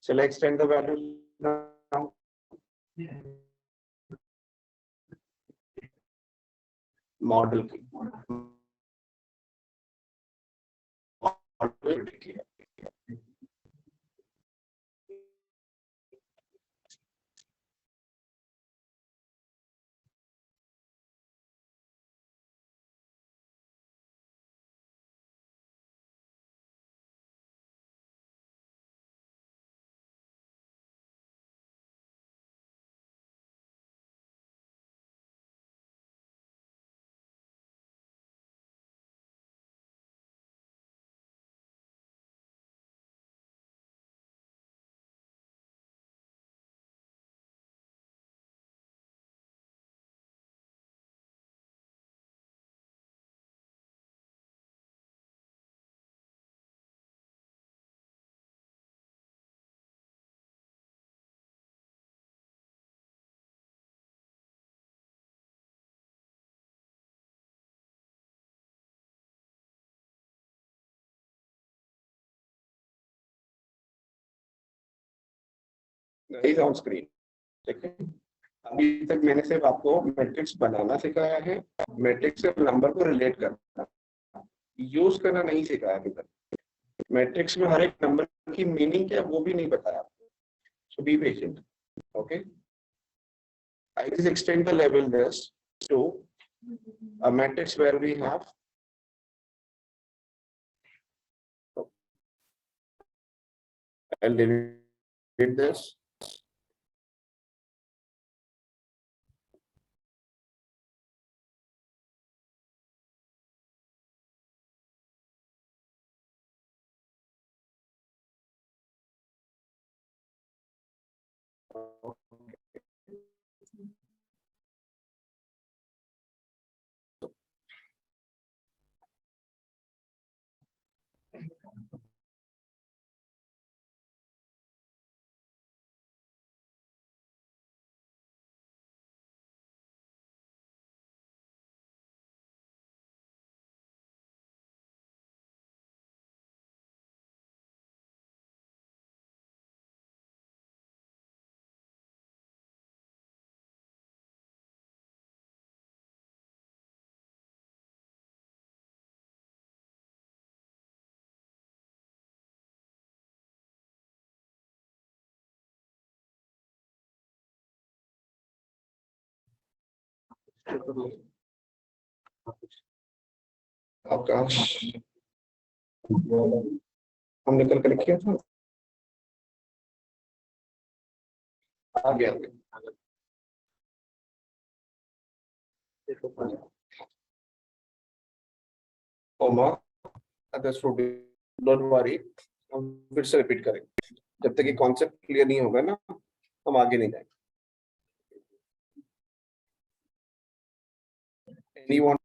Shall I extend the value now? Model की. Model की. Is on screen. ठीक है, अभी तक मैंने सिर्फ आपको मैट्रिक्स बनाना सिखाया है, मैट्रिक्स से नंबर को रिलेट करना, यूज करना नहीं सिखाया अभी तक। मैट्रिक्स में हर एक नंबर की मीनिंग क्या है वो भी नहीं बताया आपको, so be patient. Okay, I just extend the level this to a matrix where we have I'll delete this. आकाश, हमने कल कनेक्ट किया था, आ गया। ओमा, डोंट वरी, हम फिर से रिपीट करेंगे। जब तक ये कॉन्सेप्ट क्लियर नहीं होगा ना, हम आगे नहीं जाएंगे। Anyone?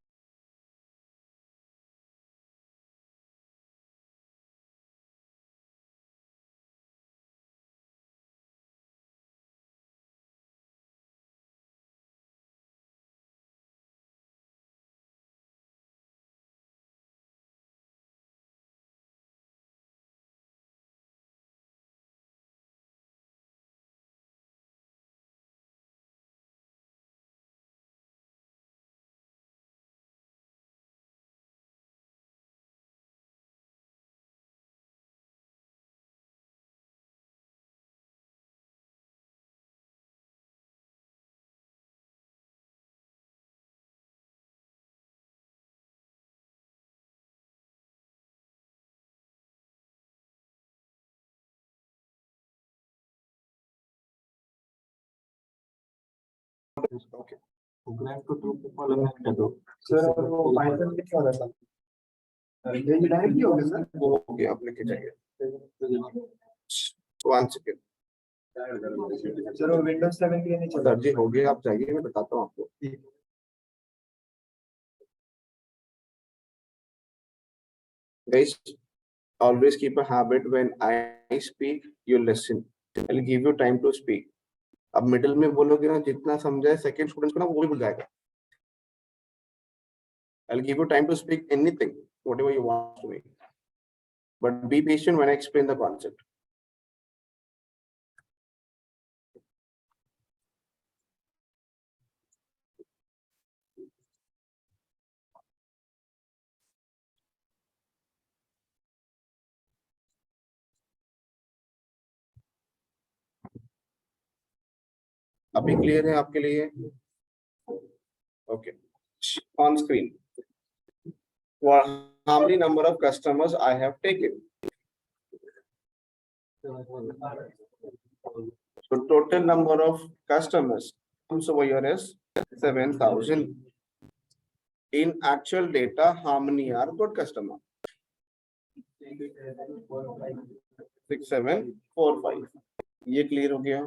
Okay. Grant to two people and sir वो पाइथन में क्या होता है? ये डायरेक्टली हो गया सर, वो हो गया, आप लेके जाइए। 1 सेकंड सर वो विंडोज 7 के लिए नहीं सर जी, हो गया, आप जाइए, मैं बताता हूँ आपको। Guys, always keep a habit when I speak, you listen. I'll give you time to speak. अब मिडिल में बोलोगे ना, जितना समझाए सेकंड स्टूडेंट्स को ना वो भी भूल जाएगा। I'll give you time to speak anything, whatever you want to me. But be patient when I explain the concept. अभी क्लियर है आपके लिए? Okay. On screen. How many number of customers I have taken? So total number of customers comes over here is 7,000. In actual data, how many are good customer? 6, 7, 4, 5. ये clear हो गया?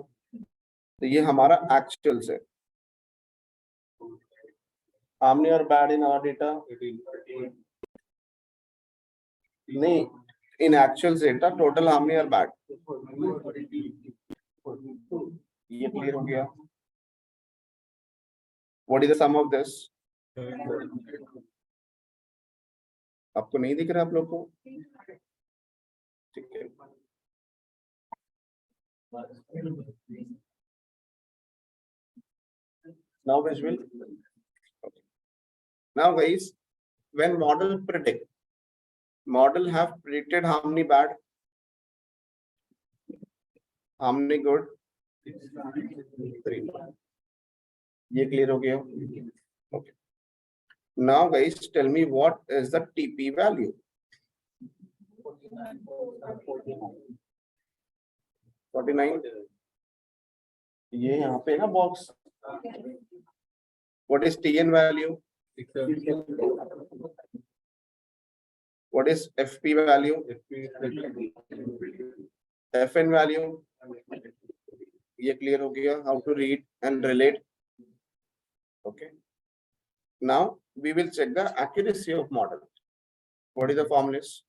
तो ये हमारा एक्चुअल से। How many are bad in our data? नहीं, in actual data total how many are bad? ये clear हो गया? What is the sum of this? आपको नहीं दिख रहा आप लोग को? ठीक है, Now visual. Okay. Now guys, when model predict, model have predicted how many bad, how many good? 3. ये clear हो गया? Okay. Now guys, tell me what is the TP value? 49. ये यहाँ पे ना box. What is TN value? What is FP value? FN value? ये clear हो गया? How to read and relate? Okay. Now we will check the accuracy of model. What is the formulas?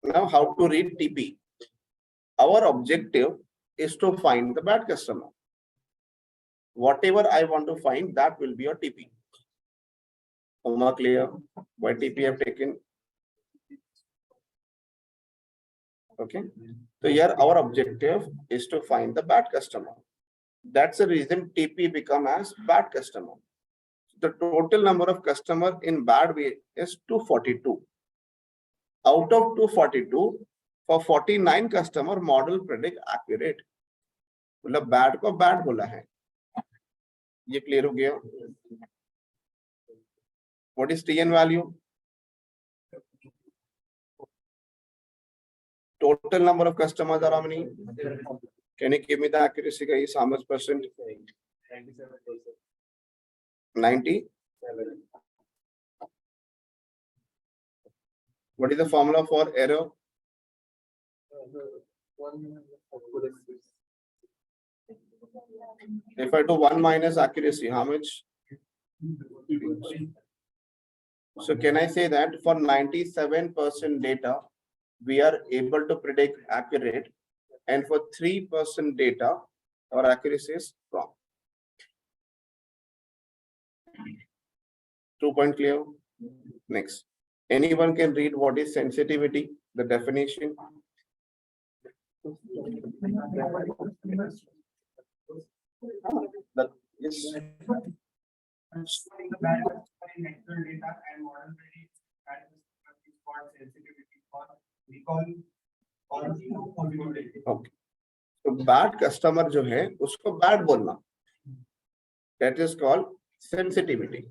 Now how to read TP? Our objective is to find the bad customer. Whatever I want to find, that will be your TP. Oma clear? Why TP have taken? Okay. So here our objective is to find the bad customer. That's the reason TP become as bad customer. The total number of customer in bad way is 242. Out of 242, for 49 customer model predict accurate. मतलब bad को bad बोला है. ये clear हो गया? What is TN value? Total number of customers are how many? Can you give me the accuracy guys? How much percent? 90. What is the formula for error? If I do 1 minus accuracy, how much? So can I say that for 97% data, we are able to predict accurate, and for 3% data, our accuracy is wrong. 2 point clear? Next. Anyone can read what is sensitivity, the definition? Yes. Okay. So bad customer जो है उसको bad बोलना. That is called sensitivity.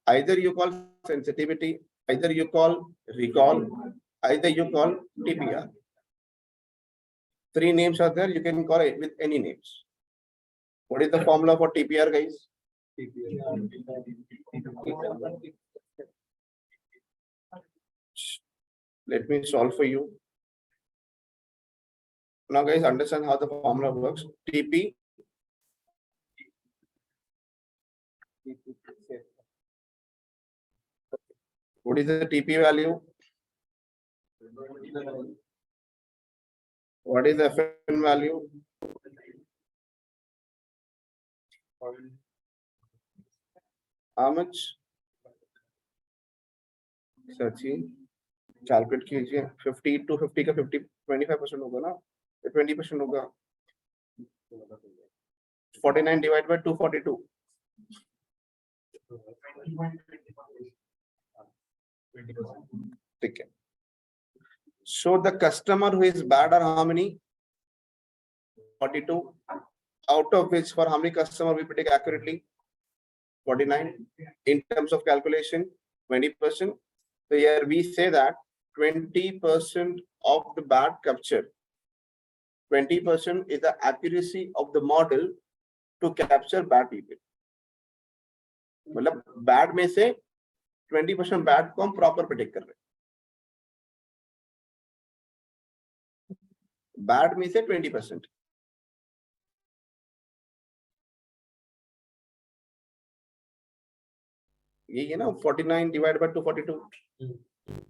Either you call sensitivity, either you call recall, either you call TPR. 3 names are there. You can call it with any names. What is the formula for TPR, guys? Let me solve for you. Now, guys, understand how the formula works. TP. What is the TP value? What is the FN value? How much? Searching. Calculate कीजिए 50 to 50 का 25% होगा ना 20% होगा 49 divided by 242 ठीक है. So the customer who is bad are how many? 42. Out of which for how many customer we predict accurately? 49. In terms of calculation, 20%. So here we say that 20% of the bad capture, 20% is the accuracy of the model to capture bad people. मतलब bad में से 20% bad को हम proper predict कर रहे हैं. Bad में से 20%. ये ना 49 divided by 242.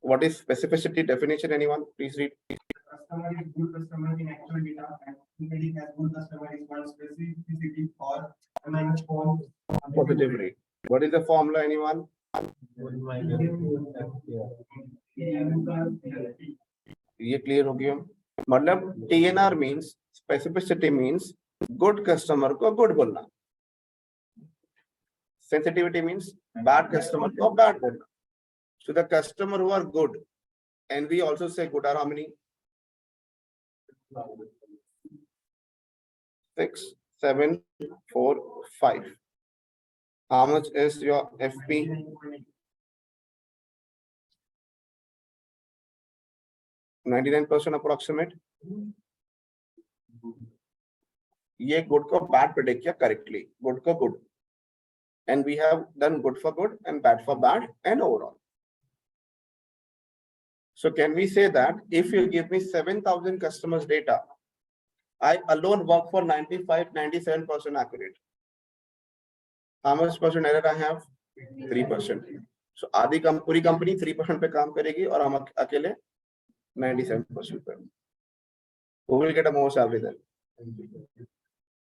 What is specificity definition? Anyone? Please read. Customer is good customer in actual data and somebody has good customer is one specificity or minus form Positive rate. What is the formula? Anyone? ये clear हो गया? मतलब TNR means specificity means good customer को good बोलना, sensitivity means bad customer को bad बोलना. So the customer who are good, and we also say good are how many? 6, 7, 4, 5. How much is your FP? 99% approximate. ये good को bad predict किया correctly. Good को good. And we have done good for good and bad for bad and overall. So can we say that if you give me 7,000 customers data, I alone work for 95, 97% accurate. How much percent error I have? 3%. So आधी पूरी company 3% पे काम करेगी और हम अकेले 97% पे. Who will get a more salary then?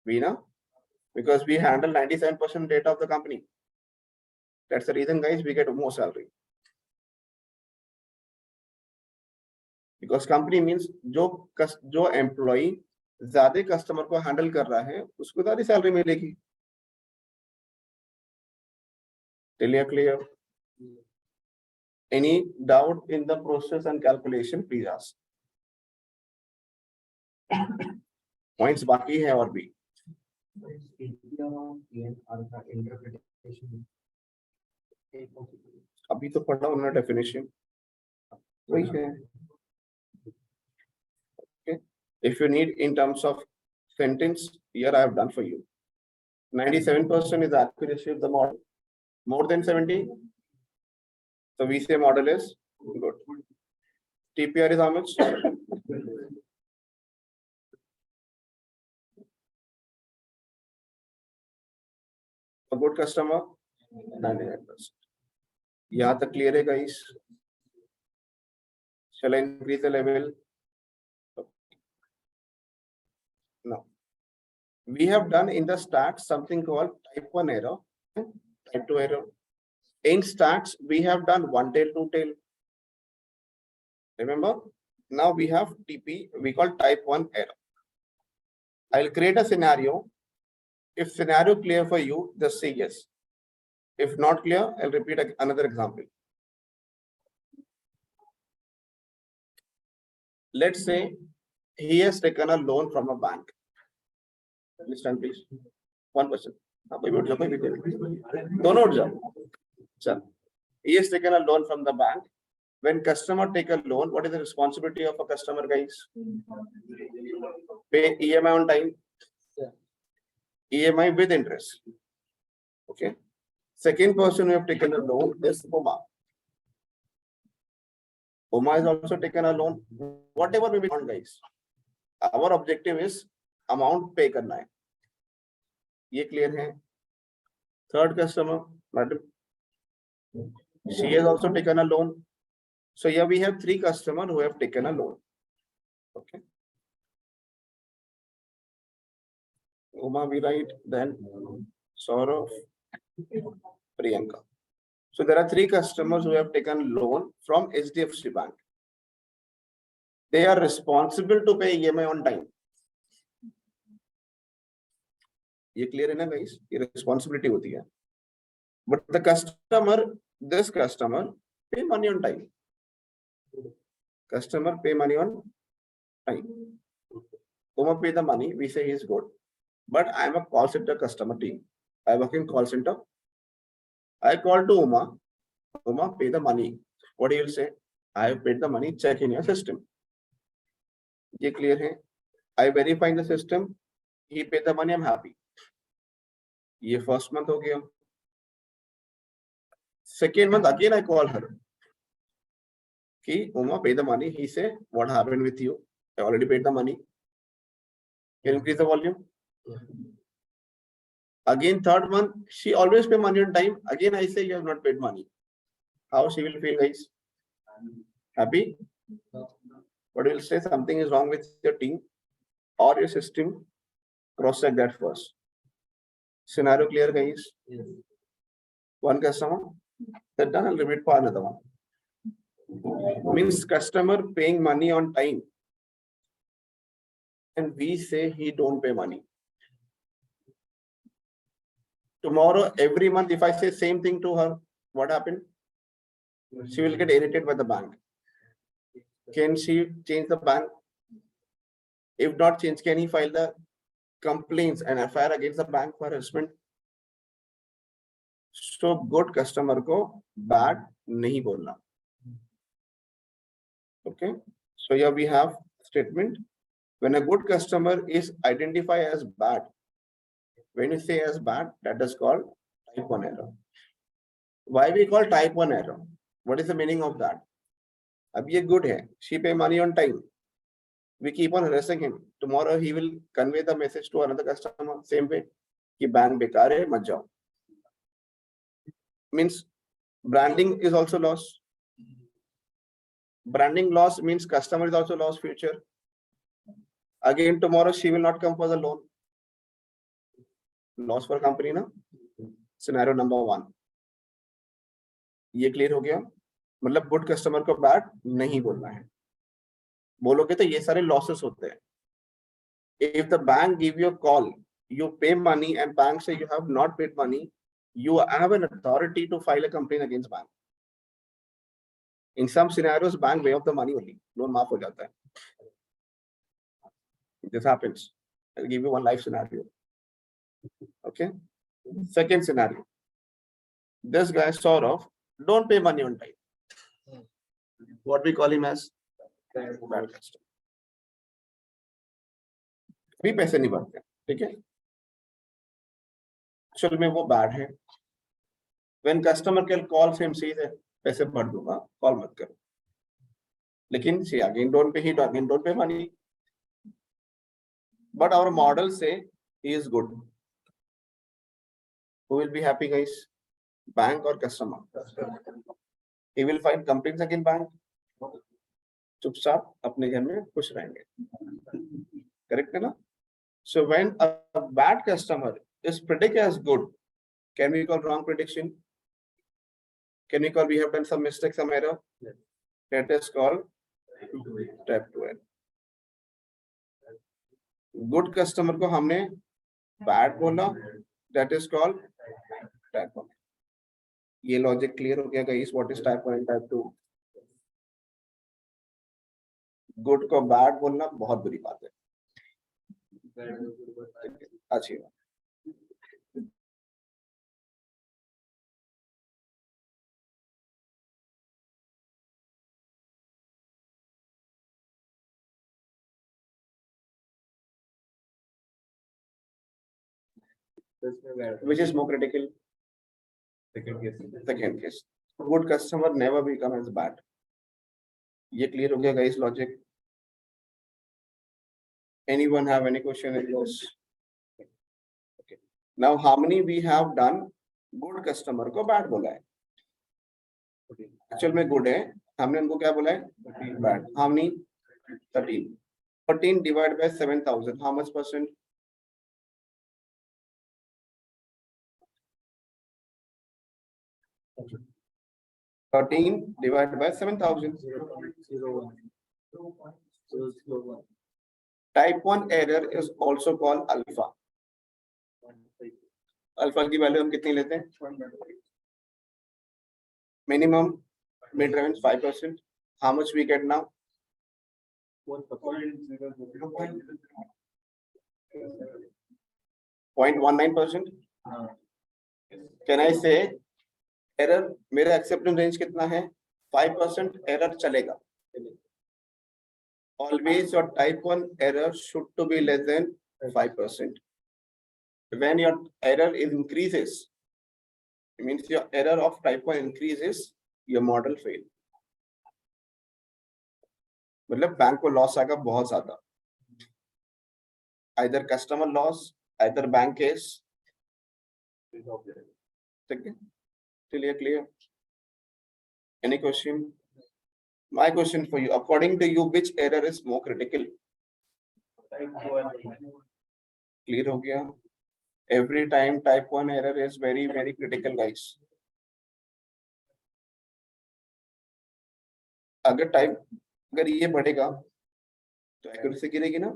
We know, because we handle 97% data of the company. That's the reason, guys, we get more salary. Because company means जो employee ज्यादा कस्टमर को हैंडल कर रहा है उसको ज्यादा सैलरी मिलेगी. Clear? Any doubt in the process and calculation, please ask. Points बाकी है और भी. अभी तो पढ़ा उन्होंने डेफिनेशन वही है. Okay. If you need in terms of sentence, here I have done for you. 97% is accuracy of the model. More than 70. So we say model is good. TPR is how much? A good customer, 99%. यहाँ तक clear है, guys? Shall I increase the level? No. We have done in the stats something called type 1 error, type 2 error. In stats, we have done one tail, two tail. Remember? Now we have TP, we call type 1 error. I'll create a scenario. If scenario clear for you, just say yes. If not clear, I'll repeat another example. Let's say he has taken a loan from a bank. Listen, please. 1%. Don't know. He has taken a loan from the bank. When customer take a loan, what is the responsibility of a customer, guys? Pay EMI on time. EMI with interest. Okay. Second person who have taken a loan is Uma. Uma has also taken a loan. Whatever we want, guys. Our objective is amount pay करना है. ये clear है? Third customer, madam. She has also taken a loan. So here we have three customers who have taken a loan. Okay. Uma we write, then Saurav, Priyanka. So there are three customers who have taken loan from HDFC Bank. They are responsible to pay EMI on time. ये clear है ना guys? ये responsibility होती है. But the customer, this customer, pay money on time. Customer pay money on time. Uma pay the money, we say he is good. But I am a call center customer team. I work in call center. I call to Uma. Uma, pay the money. What do you say? I have paid the money, check in your system. ये clear है? I verify the system. He paid the money, I'm happy. ये first month हो गया. Second month again I call her. Ki Uma, pay the money. He say, what happened with you? I already paid the money. Can you increase the volume? Again third month, she always pay money on time. Again I say you have not paid money. How she will feel, guys? Happy? But will say something is wrong with your team or your system. Cross check that first. Scenario clear, guys? Yes. One customer, that done, I'll repeat for another one. Means customer paying money on time, and we say he don't pay money. Tomorrow, every month, if I say same thing to her, what happened? She will get irritated by the bank. Can she change the bank? If not change, can he file the complaints and FIR against the bank for harassment? So good customer को bad नहीं बोलना. Okay. So here we have statement. When a good customer is identified as bad, when you say as bad, that is called type 1 error. Why we call type 1 error? What is the meaning of that? अब ये good है. She pay money on time. We keep on harassing him. Tomorrow he will convey the message to another customer same way कि bank बेकार है मत जाओ. Means branding is also lost. Branding loss means customer is also lost future. Again tomorrow she will not come for the loan. Loss for company ना. Scenario number 1. ये clear हो गया. मतलब good customer को bad नहीं बोलना है. बोलोगे तो ये सारे losses होते हैं. If the bank give you a call, you pay money and bank say you have not paid money, you have an authority to file a complaint against bank. In some scenarios, bank pay off the money only. Loan माफ हो जाता है. This happens. I'll give you one live scenario. Okay. Second scenario. This guy sort of don't pay money on time. What we call him as bad customer. भी पैसे नहीं भरते. ठीक है. Actually में वो bad है. When customer can call him सीधे पैसे भर दूंगा, call मत करो. लेकिन see again don't pay, he again don't pay money. But our model say he is good. Who will be happy, guys? Bank or customer? He will file complaints against bank. चुपचाप अपने घर में खुश रहेंगे. Correct है ना? So when a bad customer is predicted as good, can we call wrong prediction? Can we call we have done some mistake, some error? That is called type 2 error. Good customer को हमने bad बोला, that is called type 1. ये logic clear हो गया guys? What is type 1 and type 2? Good को bad बोलना बहुत बुरी बात है. अच्छी बात. Which is more critical? Second case. Good customer never become as bad. ये clear हो गया guys logic? Anyone have any question in this? Okay. Now how many we have done good customer को bad बोला है? Actual में good है, हमने उनको क्या बोला है? Bad. How many? 13. 13 divided by 7,000. How much percent? 13 divided by 7,000. 0.01. Type 1 error is also called alpha. Alpha की वैल्यू हम कितनी लेते हैं? Minimum mid range 5%. How much we get now? 0.19%. Can I say error मेरा acceptance range कितना है? 5% error चलेगा. Always your type 1 error should to be less than 5%. When your error increases, it means your error of type 1 increases, your model fail. मतलब bank को loss आएगा बहुत ज्यादा. Either customer loss, either bank case. ठीक है? Clear? Any question? My question for you, according to you, which error is more critical? Clear हो गया? Every time type 1 error is very, very critical, guys. अगर type अगर ये बढ़ेगा तो accuracy गिरेगी ना.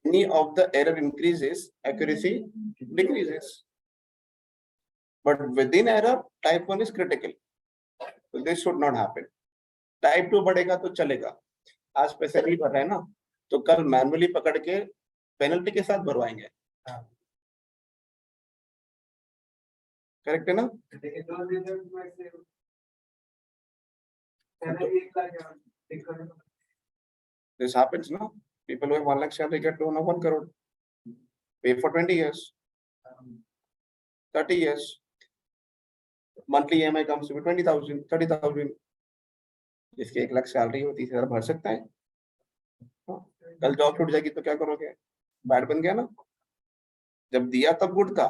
Any of the error increases, accuracy decreases. But within error, type 1 is critical. So this should not happen. Type 2 बढ़ेगा तो चलेगा. आज पैसे नहीं भर रहे हैं ना, तो कल मैनुअली पकड़ के पेनल्टी के साथ भरवाएंगे. करेक्ट है ना? This happens, no? People who have 1 lakh salary get loan of 1 crore. Pay for 20 years, 30 years. Monthly EMI comes to be 20,000, 30,000. जिसकी 1 लाख सैलरी हो 30,000 भर सकता है. कल जॉब छूट जाएगी तो क्या करोगे? बैड बन गया ना. जब दिया तब गुड था.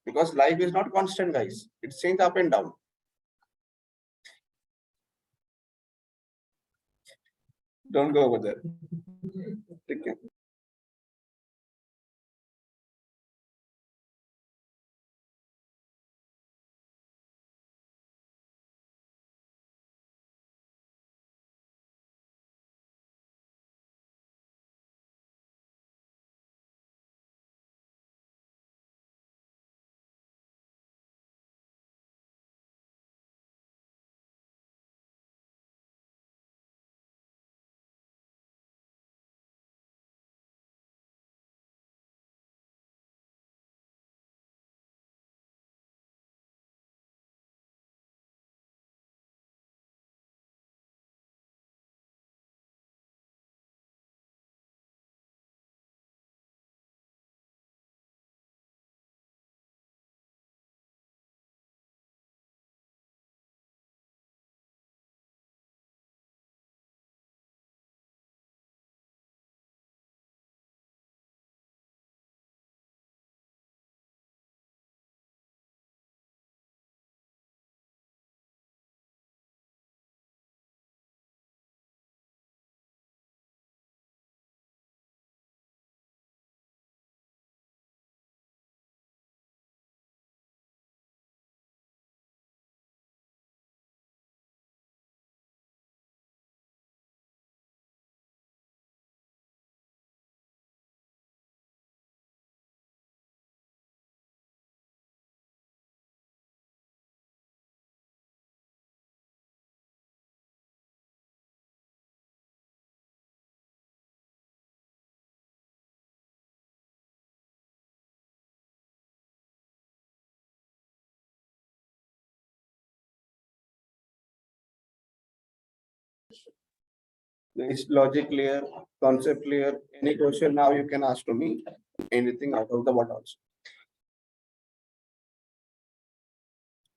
Because life is not constant, guys. It changes up and down. Don't go over there. ठीक है. Is logic clear? Concept clear? Any question now you can ask to me. Anything out of the what also.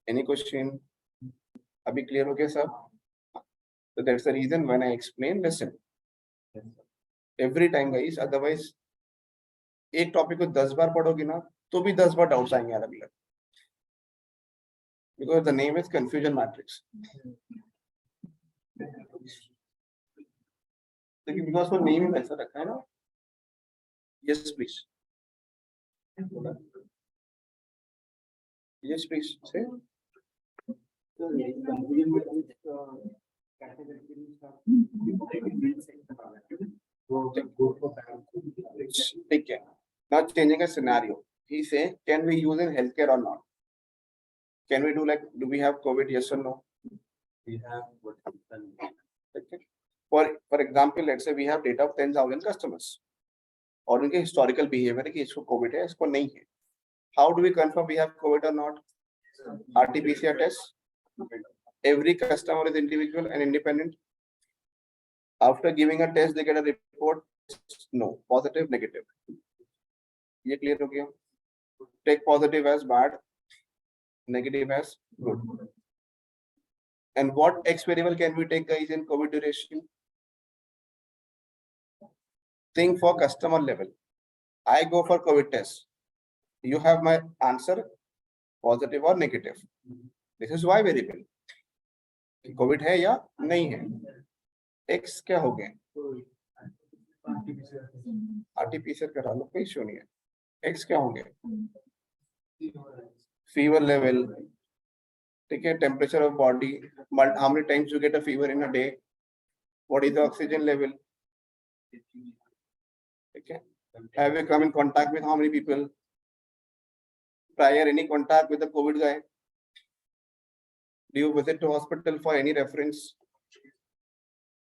Any question? Abhi clear हो गया सब? So that's the reason when I explain, listen. Every time, guys. Otherwise, एक topic को 10 बार पढ़ोगी ना, तो भी 10 बार doubts आएंगे अलग अलग. Because the name is confusion matrix. लेकिन because वो नेम ही वैसा रखा है ना. Yes, please. Yes, please. Say. Take care. Now changing a scenario. He say, can we use in healthcare or not? Can we do like, do we have COVID? Yes or no? We have what Okay. For example, let's say we have data of 10,000 customers. और उनके historical behavior है कि इसको COVID है, इसको नहीं है. How do we confirm we have COVID or not? RT-PCR test. Every customer is individual and independent. After giving a test, they get a report. No, positive, negative. ये clear हो गया? Take positive as bad, negative as good. And what X variable can we take, guys, in COVID duration? Think for customer level. I go for COVID test. You have my answer, positive or negative. This is Y variable. COVID है या नहीं है? X क्या हो गए? RT-PCR करा लो, कोई issue नहीं है. X क्या होंगे? Fever level, Okay, temperature of body, but how many times you get a fever in a day? What is the oxygen level? Okay, have you come in contact with how many people? Prior any contact with the COVID guy? Do you visit to hospital for any reference?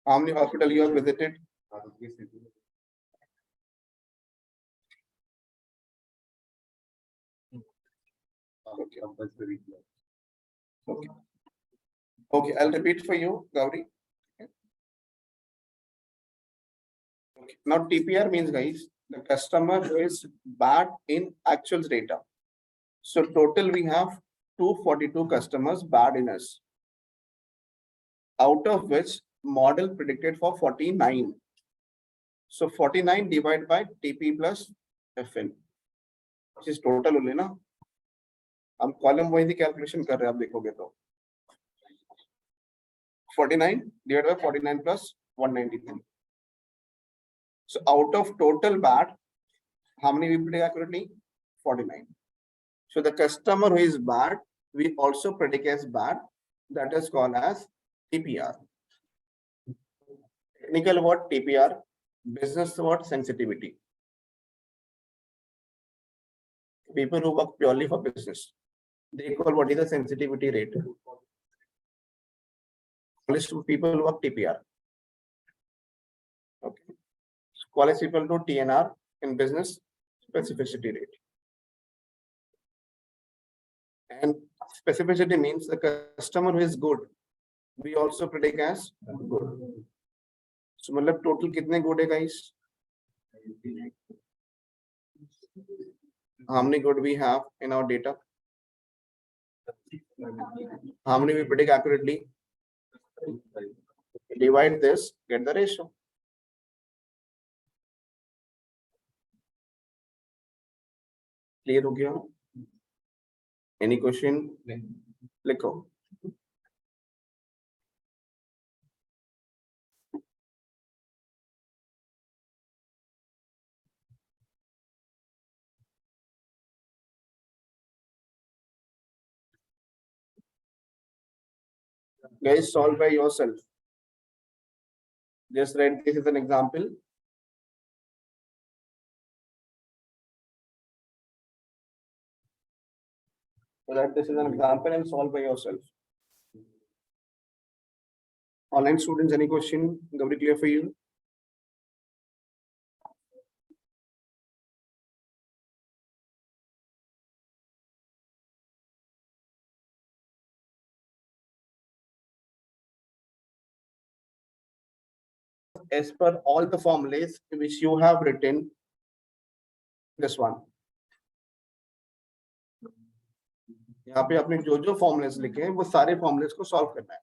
How many hospital you have visited? Okay. Okay. Okay, I'll repeat for you, Gauri. Okay. Now TPR means, guys, the customer who is bad in actuals data. So total we have 242 customers bad in us, out of which model predicted for 49. So 49 divided by TP plus FN, which is total only ना. हम column wise calculation कर रहे हैं, आप देखोगे तो 49 divided by 49 plus 193. So out of total bad, how many we predict accurately? 49. So the customer who is bad, we also predict as bad. That is called as TPR. Technical word TPR, business word sensitivity. People who work purely for business, they call what is the sensitivity rate. College people who work TPR. Okay. College people do TNR in business, specificity rate. And specificity means the customer who is good, we also predict as good. So मतलब total कितने good है guys? How many good we have in our data? How many we predict accurately? Divide this, get the ratio. Clear हो गया? Any question? लिखो. Guys, solve by yourself. Just write this as an example. So that this is an example and solve by yourself. Online students, any question? Gauri, clear for you? As per all the formulas which you have written, this one. यहाँ पे आपने जो जो formulas लिखे हैं वो सारे formulas को सॉल्व करना है.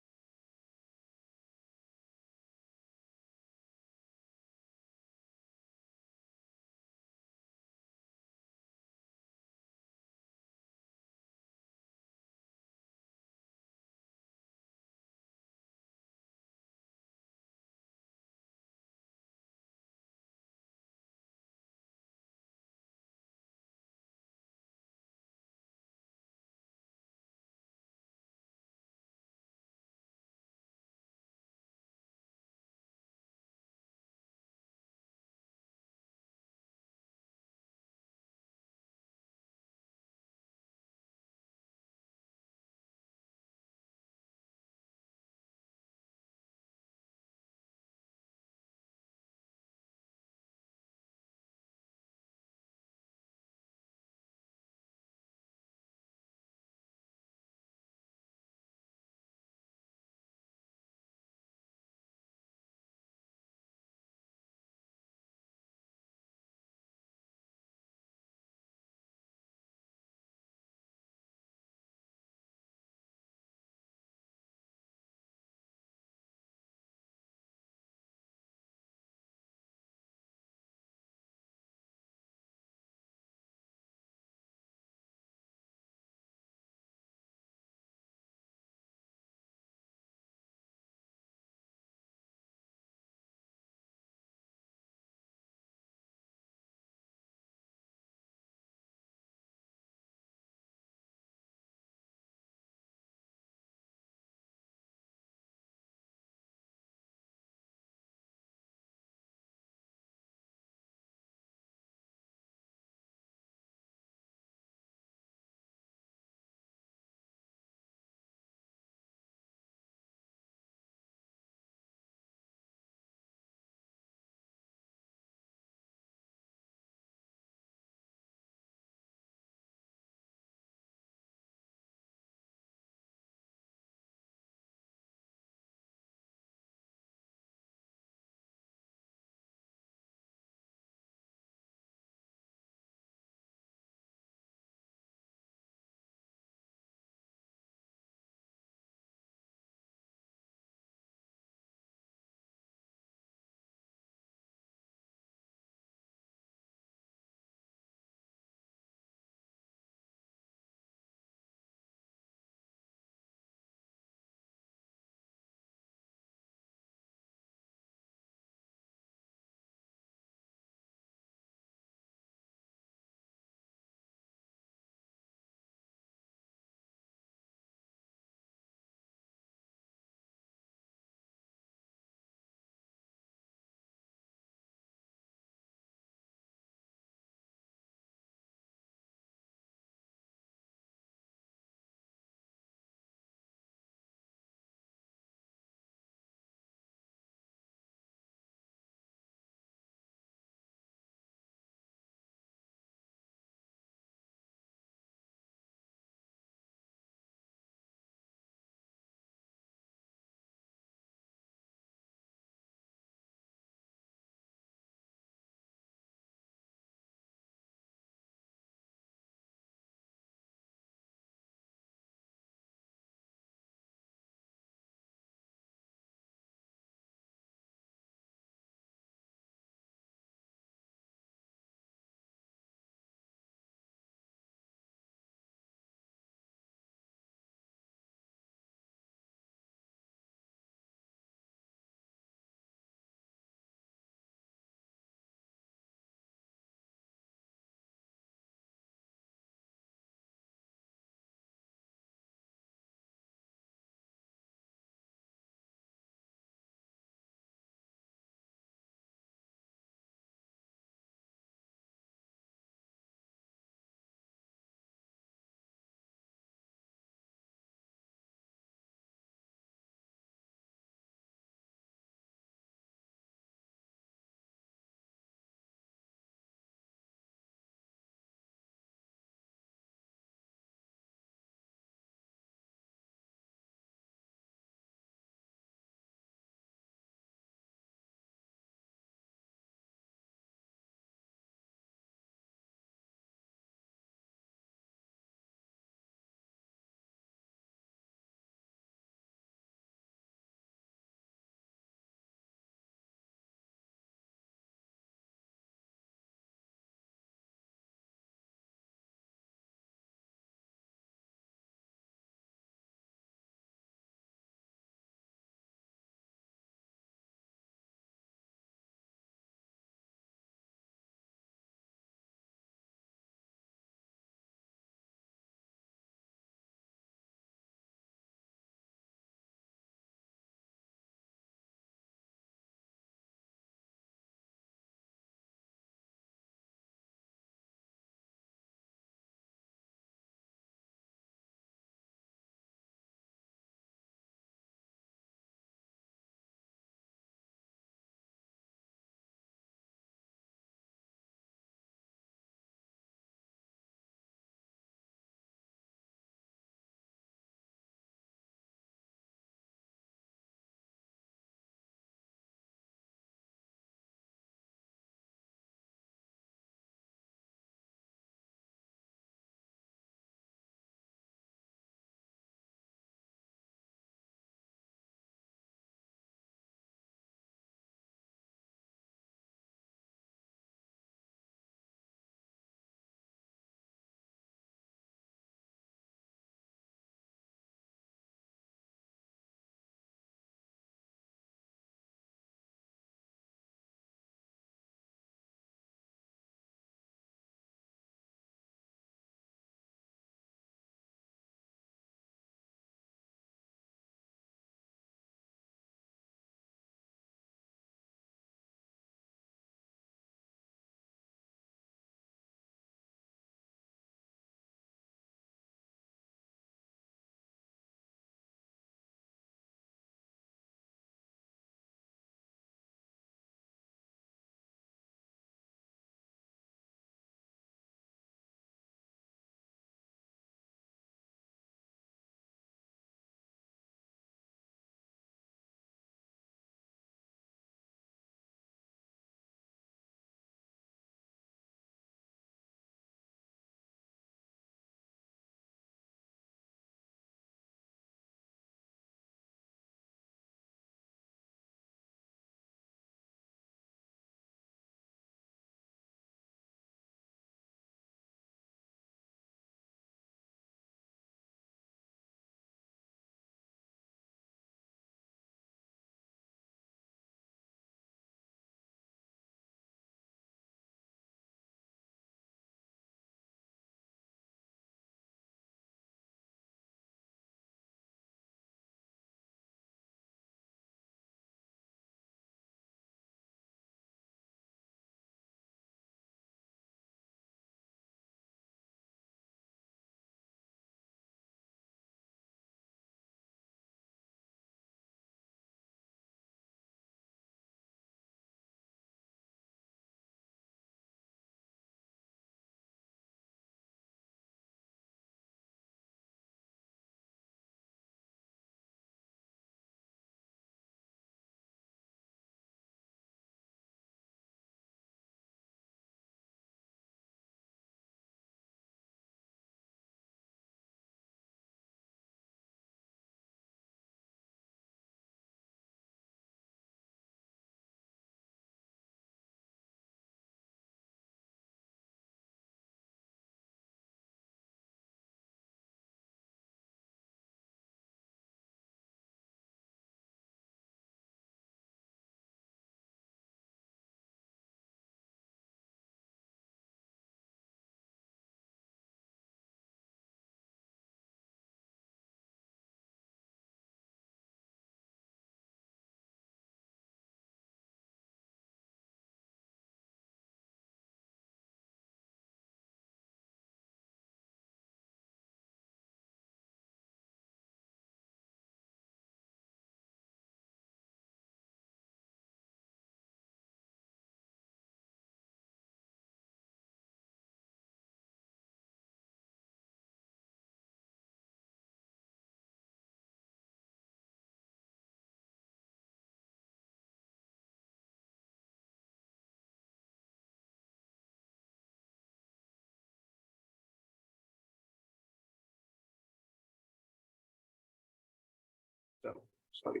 Sorry.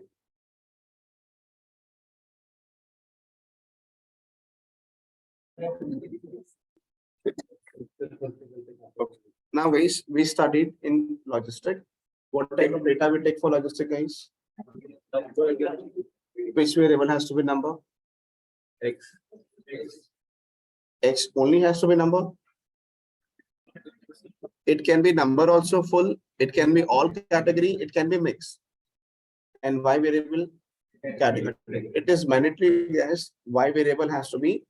Okay. Now, guys, we studied in logistic. What type of data we take for logistic, guys? Which variable has to be number? X. X only has to be number. It can be number also full. It can be all category. It can be mix. And Y variable category. It is mandatory as Y variable has to be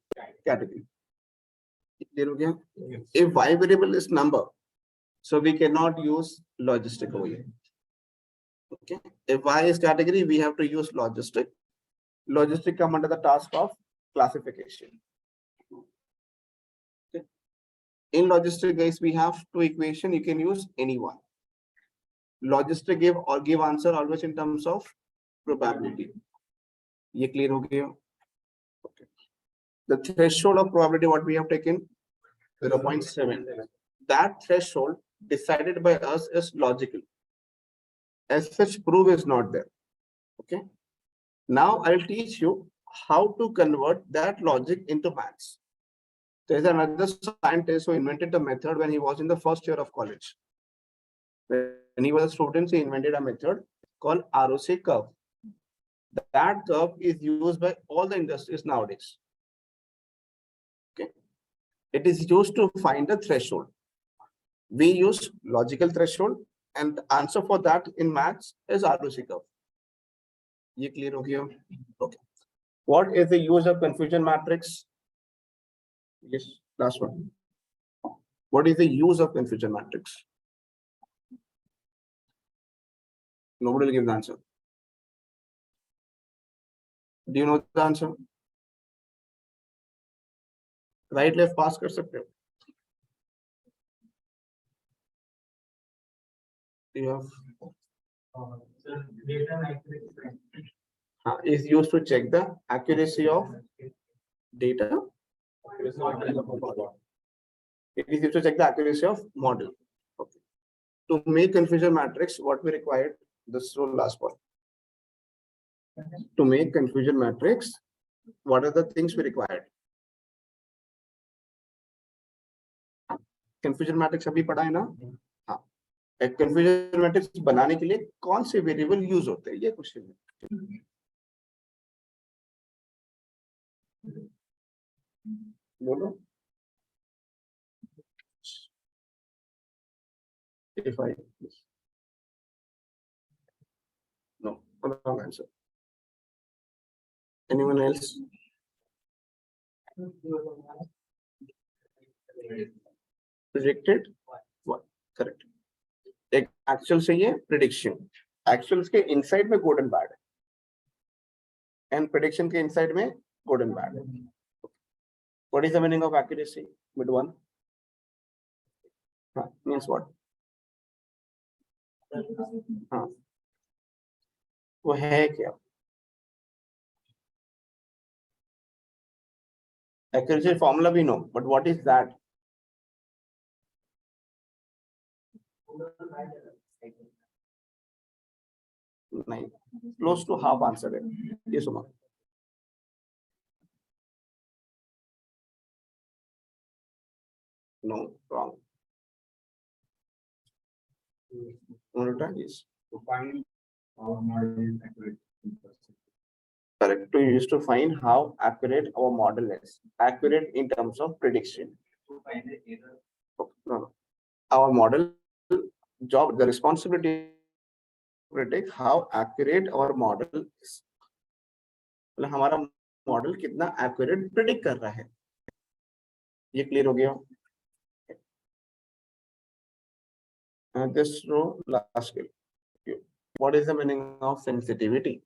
category. Clear हो गया? If Y variable is number, so we cannot use logistic over here. Okay. If Y is category, we have to use logistic. Logistic come under the task of classification. Okay. In logistic, guys, we have two equations. You can use any one. Logistic give answer always in terms of probability. ये clear हो गया? Okay. The threshold of probability what we have taken 0.7. That threshold decided by us is logical. As such, proof is not there. Okay. Now I'll teach you how to convert that logic into maths. There's another scientist who invented the method when he was in the first year of college. When he was a student, he invented a method called ROC curve. That curve is used by all the industries nowadays. Okay. It is used to find the threshold. We use logical threshold, and the answer for that in maths is ROC curve. Ye clear ho gaya? Okay. What is the use of confusion matrix? Yes, last one. What is the use of confusion matrix? Nobody will give the answer. Do you know the answer? Right, left, pass kar sakte ho. Do you have? Is used to check the accuracy of data. It is used to check the accuracy of model. Okay. To make confusion matrix, what we required? This rule last one. To make confusion matrix, what are the things we required? Confusion matrix अभी पढ़ा है ना? हाँ. एक confusion matrix बनाने के लिए कौन से variable use होते हैं? ये क्वेश्चन है. बोलो. If I no, wrong answer. Anyone else? Predicted? What? Correct. एक actual चाहिए prediction. Actuals के inside में good and bad है. And prediction के inside में good and bad है. What is the meaning of accuracy? Mid one. Means what? हाँ. वो है क्या? Accuracy formula we know, but what is that? नहीं. Close to half answer है. ये सुनो. No, wrong. Yes. To find our model is accurate. Correct. To use to find how accurate our model is. Accurate in terms of prediction. To find the error. No. Our model job, the responsibility to predict how accurate our model is. मतलब हमारा model कितना accurate predict कर रहा है. ये clear हो गया? This row last skill. What is the meaning of sensitivity?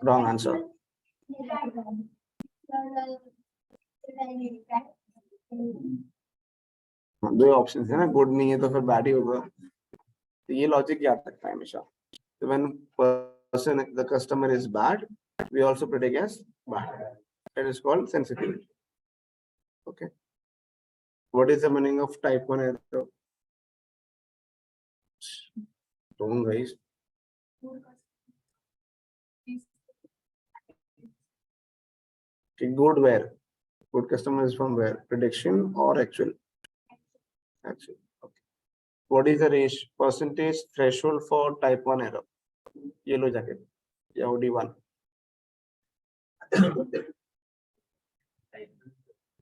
Wrong answer. दो ऑप्शंस है ना, गुड नहीं है तो फिर बैड ही होगा. तो ये लॉजिक याद रखना है हमेशा. So when person the customer is bad, we also predict as bad. That is called sensitivity. Okay. What is the meaning of type 1 error? Don't guys. Okay, good where? Good customer is from where? Prediction or actual? Actual. Okay. What is the ratio percentage threshold for type 1 error? Yellow jacket. Yaudi 1.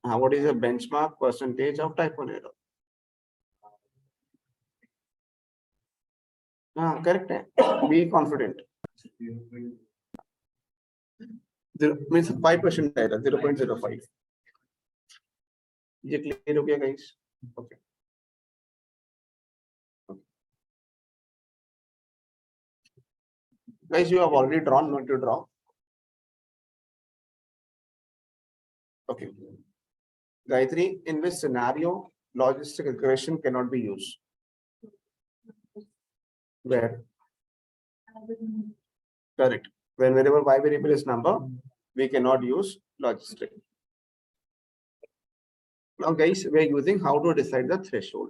What is the benchmark percentage of type 1 error? Correct. Be confident. Zero means 5% error, 0.05. ये clear हो गया guys? Okay. Guys, you have already drawn, not to draw. Okay. Gayatri, in which scenario logistic regression cannot be used? Where? Correct. When wherever y variable is number, we cannot use logistic. Now, guys, we are using how to decide the threshold.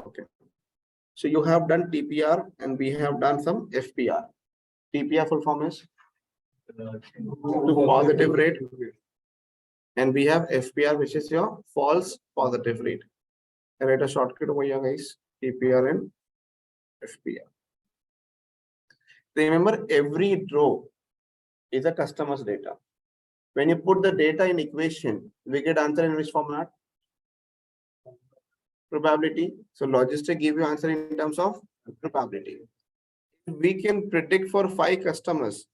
Okay. So you have done TPR and we have done some FPR. TPR full form is to positive rate, and we have FPR, which is your false positive rate. I write a shortcut over here, guys. TPR and FPR. Remember, every row is a customer's data. When you put the data in equation, we get answer in which format? Probability. So logistic give you answer in terms of probability. We can predict for 5 customers.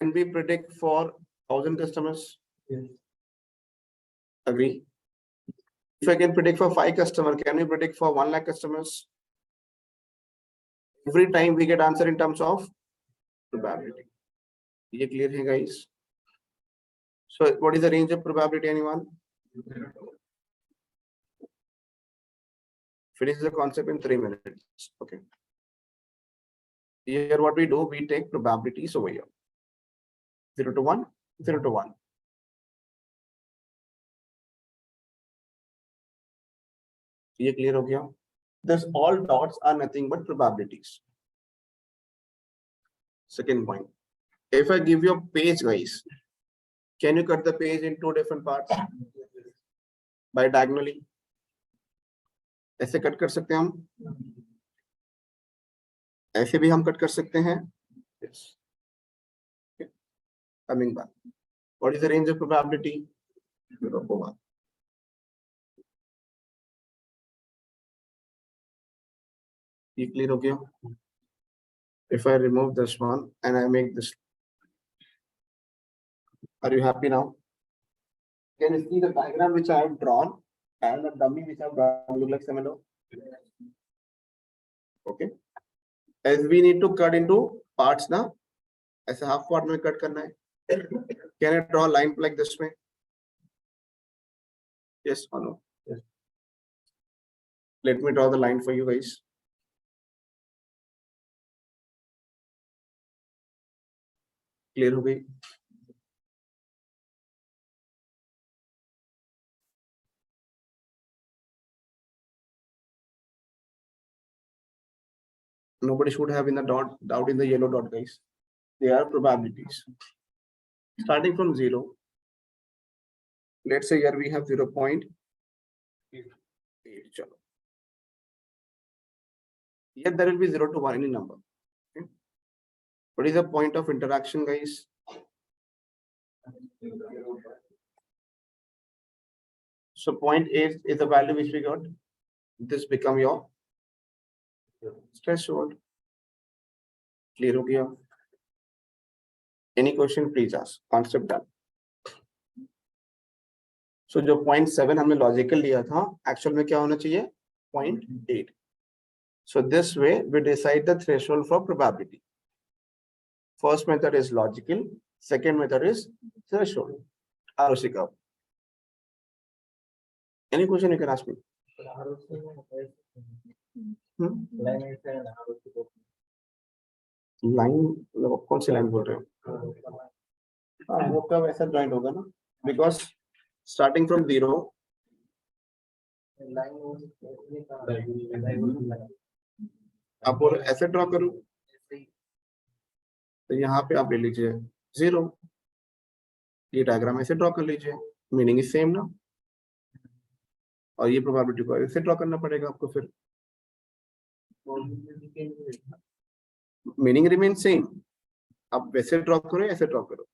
Can we predict for 1,000 customers? Yes. Agree. If I can predict for 5 customers, can we predict for 1 lakh customers? Every time we get answer in terms of probability. Is it clear here, guys? So what is the range of probability, anyone? Finish the concept in 3 minutes. Okay. Here what we do, we take probabilities over here. 0 to 1, 0 to 1. ये clear हो गया? Thus all dots are nothing but probabilities. Second point. If I give you a page, guys, can you cut the page in 2 different parts? By diagonally. ऐसे cut कर सकते हैं हम, ऐसे भी हम कट कर सकते हैं. Yes. Okay. Coming back. What is the range of probability? 0 to 1. ये clear हो गया? If I remove this one and I make this, are you happy now? Can you see the diagram which I have drawn and the dummy which I have drawn look like similar? Okay. As we need to cut into parts now, ऐसे half part में cut करना है. Can I draw a line like this way? Yes or no? Yes. Let me draw the line for you guys. Clear हो गई? Nobody should have in the doubt in the yellow dot, guys. They are probabilities. Starting from 0. Let's say here we have 0.8. Here there will be 0 to 1 any number. Okay. What is the point of interaction, guys? So 0.8 is the value which we got. This become your threshold. Clear हो गया? Any question, please ask. Concept done. So जो 0.7 हमने logical लिया था, actual में क्या होना चाहिए? 0.8. So this way we decide the threshold for probability. First method is logical. Second method is threshold. ROC curve. Any question you can ask me? Line कौन सी line बोल रहे हो? हाँ वो कब ऐसा joint होगा ना? Because starting from 0, आप बोल ऐसे ड्रॉ करूं, तो यहाँ पे आप ले लीजिए 0, ये डायग्राम ऐसे ड्रॉ कर लीजिए, मीनिंग इज सेम ना, और ये प्रोबेबिलिटी को ऐसे ड्रॉ करना पड़ेगा आपको, फिर मीनिंग रिमेन सेम, आप वैसे ड्रॉ करो ऐसे ड्रॉ करो,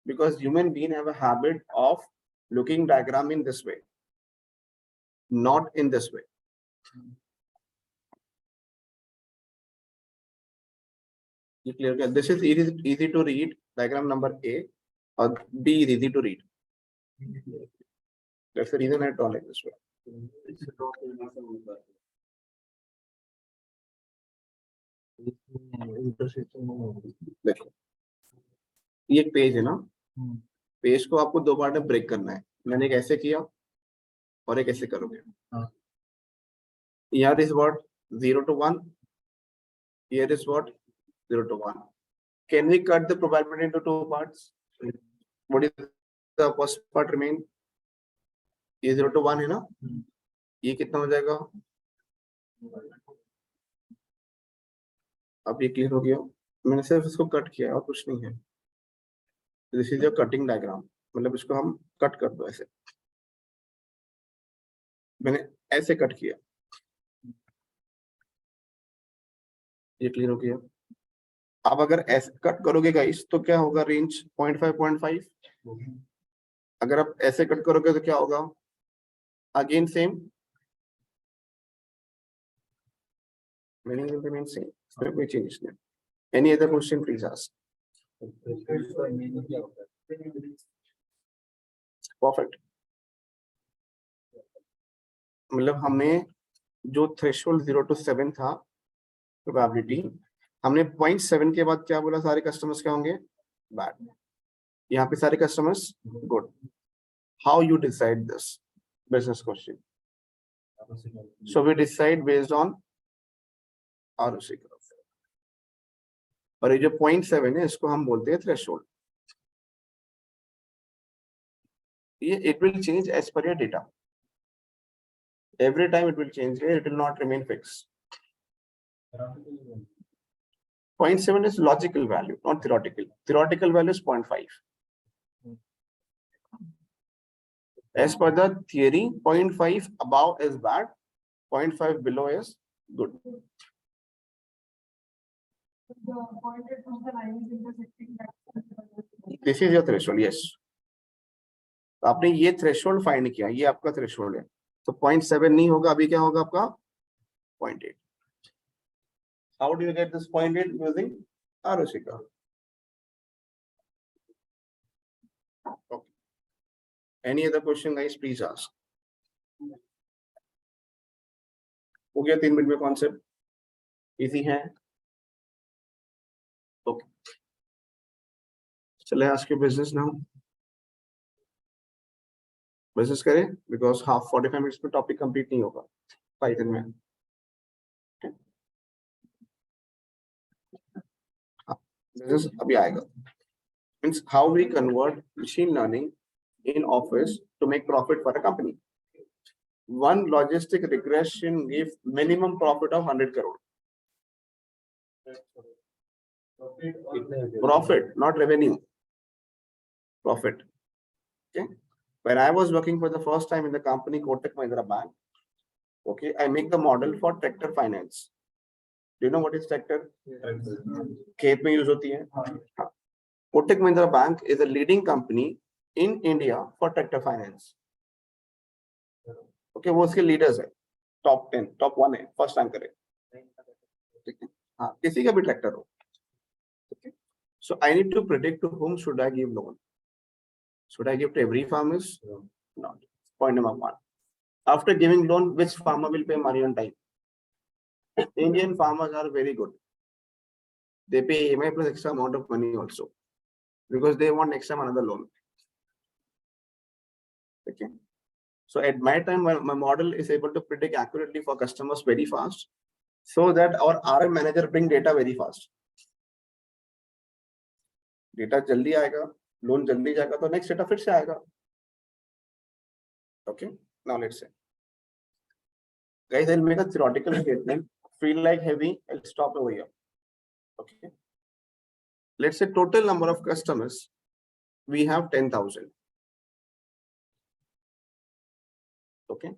because human being have a habit of looking diagram in this way, not in this way. You clear? This is easy to read, diagram number A, or B is easy to read. That's the reason I draw like this way. देखो, ये एक page है ना, page को आपको दो part में break करना है, मैंने एक ऐसे किया और एक ऐसे करोगे। Here is what 0 to 1, here is what 0 to 1. Can we cut the probability into two parts? What is the first part remain? ये 0 to 1 है ना, ये कितना हो जाएगा? अब ये क्लियर हो गया, मैंने सिर्फ इसको कट किया और कुछ नहीं है। This is your cutting diagram, मतलब इसको हम कट कर दो ऐसे, मैंने ऐसे कट किया, ये क्लियर हो गया। अब अगर ऐसे कट करोगे गाइस तो क्या होगा, रेंज 0.5 अगर आप ऐसे कट करोगे तो क्या होगा, again same, meaning will remain same, कोई चेंज नहीं। Any other question please ask. Perfect, मतलब हमने जो थ्रेशोल्ड 0 to 7 था प्रोबेबिलिटी, हमने 0.7 के बाद क्या बोला, सारे कस्टमर्स क्या होंगे, बैड, यहाँ पे सारे customers good. How you decide this business question? So we decide based on ROC graph, और ये जो 0.7 है इसको हम बोलते हैं थ्रेशोल्ड। ये it will change as per your data, every time it will change, it will not remain fixed. 0.7 is logical value, not theoretical. Theoretical value is 0.5. As per the theory, 0.5 above is bad, 0.5 below is good. This is your threshold, yes. आपने ये threshold find किया, ये आपका threshold है, तो 0.7 नहीं होगा, अभी क्या होगा आपका 0.8. How do you get this 0.8? Using ROC graph. Okay. Any other question, guys? Please ask. हो गया 3 मिनट में कॉन्सेप्ट, इजी है। ओके, चले आज के बिजनेस नाउ, बिजनेस करें, बिकॉज 45 मिनट्स में टॉपिक कंप्लीट नहीं होगा पाइथन में। बिजनेस अभी आएगा, means how we convert machine learning in office to make profit for a company. One logistic regression gave minimum profit of 100 crore. Profit, not revenue. Profit. Okay. When I was working for the first time in the company Kotak Mahindra Bank, okay, I make the model for tractor finance. Do you know what is tractor? खेत में use होती है। Kotak Mahindra Bank is a leading company in India for tractor finance. Okay, वो उसके leaders है, top 10, top 1 है, first rank करे, ठीक है। हाँ, किसी का भी ट्रैक्टर हो, ठीक है। So I need to predict to whom should I give loan. Should I give to every farmers? Not. Point number 1. After giving loan, which farmer will pay money on time? Indian farmers are very good. They pay EMI plus extra amount of money also, because they want next time another loan. Okay. So at my time, my model is able to predict accurately for customers very fast, so that our RM manager bring data very fast. Data जल्दी आएगा, loan जल्दी जाएगा, तो next data फिर से आएगा। Okay, now let's say, guys, I'll make a theoretical statement. Feel like heavy, I'll stop over here. Okay, let's say total number of customers, we have 10,000. Okay,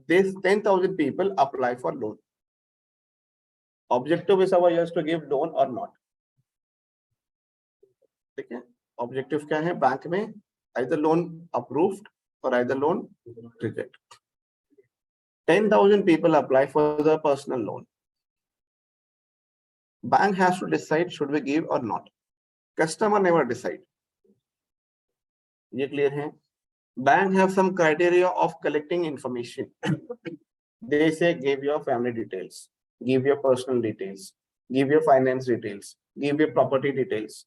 this 10,000 people apply for loan. Objective is our years to give loan or not. ठीक है, objective क्या है bank में, either loan approved or either loan reject. 10,000 people apply for the personal loan. Bank has to decide should we give or not. Customer never decide. ये clear है? Bank have some criteria of collecting information. They say give your family details, give your personal details, give your finance details, give your property details.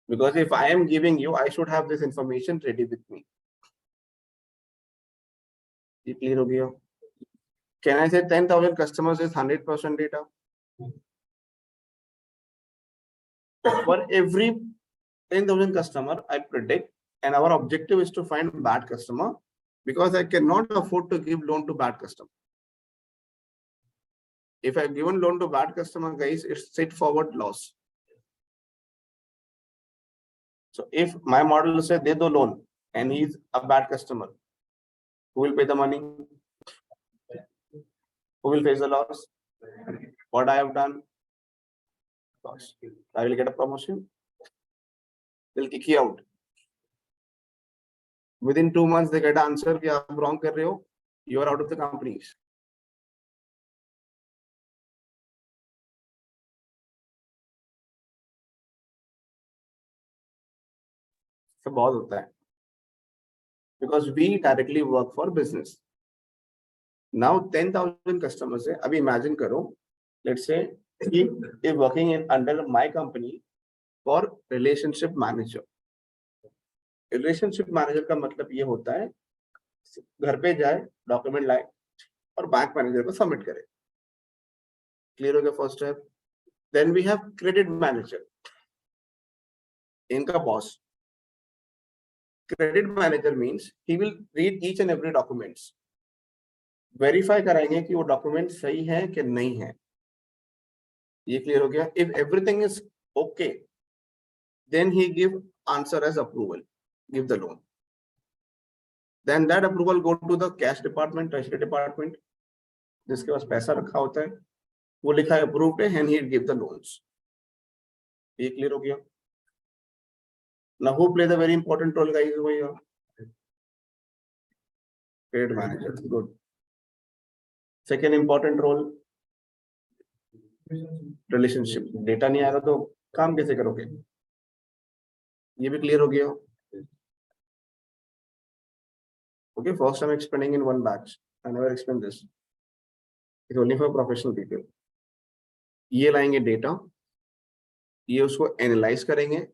Because if I am giving you, I should have this information ready with me. ये clear हो गया? Can I say 10,000 customers is 100% data? For every 10,000 customer, I predict, and our objective is to find bad customer, because I cannot afford to give loan to bad customer. If I've given loan to bad customer, guys, it's straightforward loss. So if my model says they do loan and he's a bad customer, who will pay the money? Who will face the loss? What I have done? Loss. I will get a promotion. They'll kick you out. Within 2 months, they get an answer कि आप wrong कर रहे हो. You are out of the company. So बहुत होता है. Because we directly work for business. Now 10,000 customers है. अभी imagine करो. Let's say he is working in under my company for relationship manager. Relationship manager का मतलब ये होता है घर पे जाए, डॉक्यूमेंट लाए और बैंक मैनेजर को सबमिट करे. क्लियर हो गया first step. Then we have credit manager, इनका boss. Credit manager means he will read each and every documents, verify कराएंगे कि वो डॉक्यूमेंट सही है कि नहीं है. ये क्लियर हो गया. If everything is okay, then he give answer as approval, give the loan. Then that approval go to the cash department, treasury department, जिसके पास पैसा रखा होता है, वो लिखा है approved है, and he give the loans. ये clear हो गया. Now who play the very important role, guys, over here? Credit manager. Good. Second important role, relationship. Data नहीं आएगा तो काम कैसे करोगे? ये भी clear हो गया. Okay, first I'm explaining in one batch. I never explained this. It's only for professional people. ये लाएंगे डेटा, ये उसको एनालाइज करेंगे.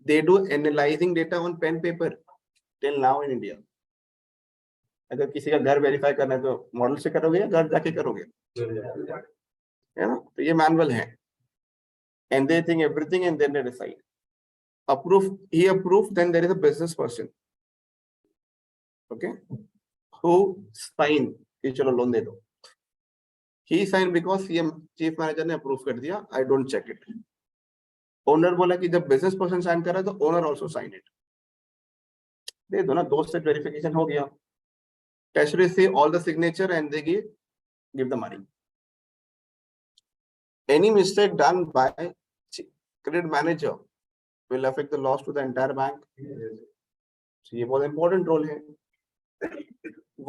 They do analyzing data on pen paper till now in India. अगर किसी का घर वेरीफाई करना है तो मॉडल से करोगे या घर जाके करोगे, है ना? तो ये मैनुअल है. And they think everything and then they decide. Approve, he approved, then there is a business person. Okay, who sign कि चलो लोन दे दो. He signed because CM chief manager ने अप्रूव कर दिया. I don't check it. Owner बोला कि जब business person sign कर रहा है तो ओनर ऑल्सो साइन इट. दे दो ना, दो स्टेप वेरिफिकेशन हो गया. Treasury see all the signature and they give the money. Any mistake done by credit manager will affect the loss to the entire bank. So ये बहुत important role है.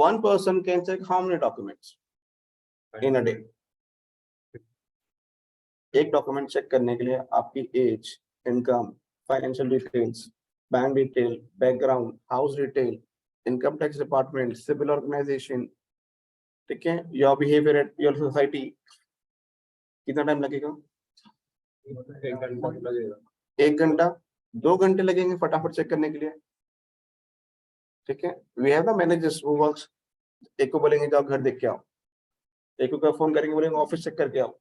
One person can check how many documents in a day. एक document check करने के लिए आपकी age, income, financial details, bank detail, background, house detail, income tax department, civil organization, ठीक है, your behaviour at your society. कितना time लगेगा? 1 घंटा, 2 घंटे लगेंगे फटाफट चेक करने के लिए. ठीक है. We have the managers who works. एक को बोलेंगे जाओ घर देख के आओ, एक को फोन करेंगे बोलेंगे ऑफिस चेक करके आओ.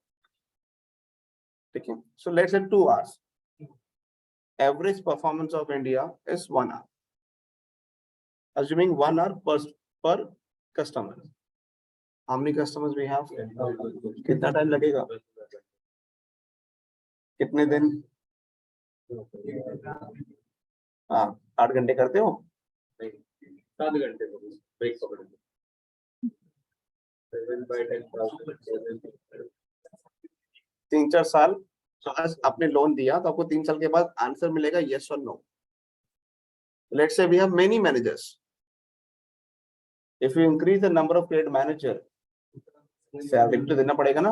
ठीक है. So let's say 2 hours. Average performance of India is 1 hour. assuming 1 hour per customer. How many customers we have? कितना टाइम लगेगा? कितने दिन? हाँ, 8 घंटे करते हो? 7 घंटे ब्रेक पकड़ेंगे 7/10 3-4 साल तो आज आपने लोन दिया तो आपको 3 साल के बाद आंसर मिलेगा यस और no. Let's say we have many managers. If you increase the number of credit manager, salary तो देना पड़ेगा ना,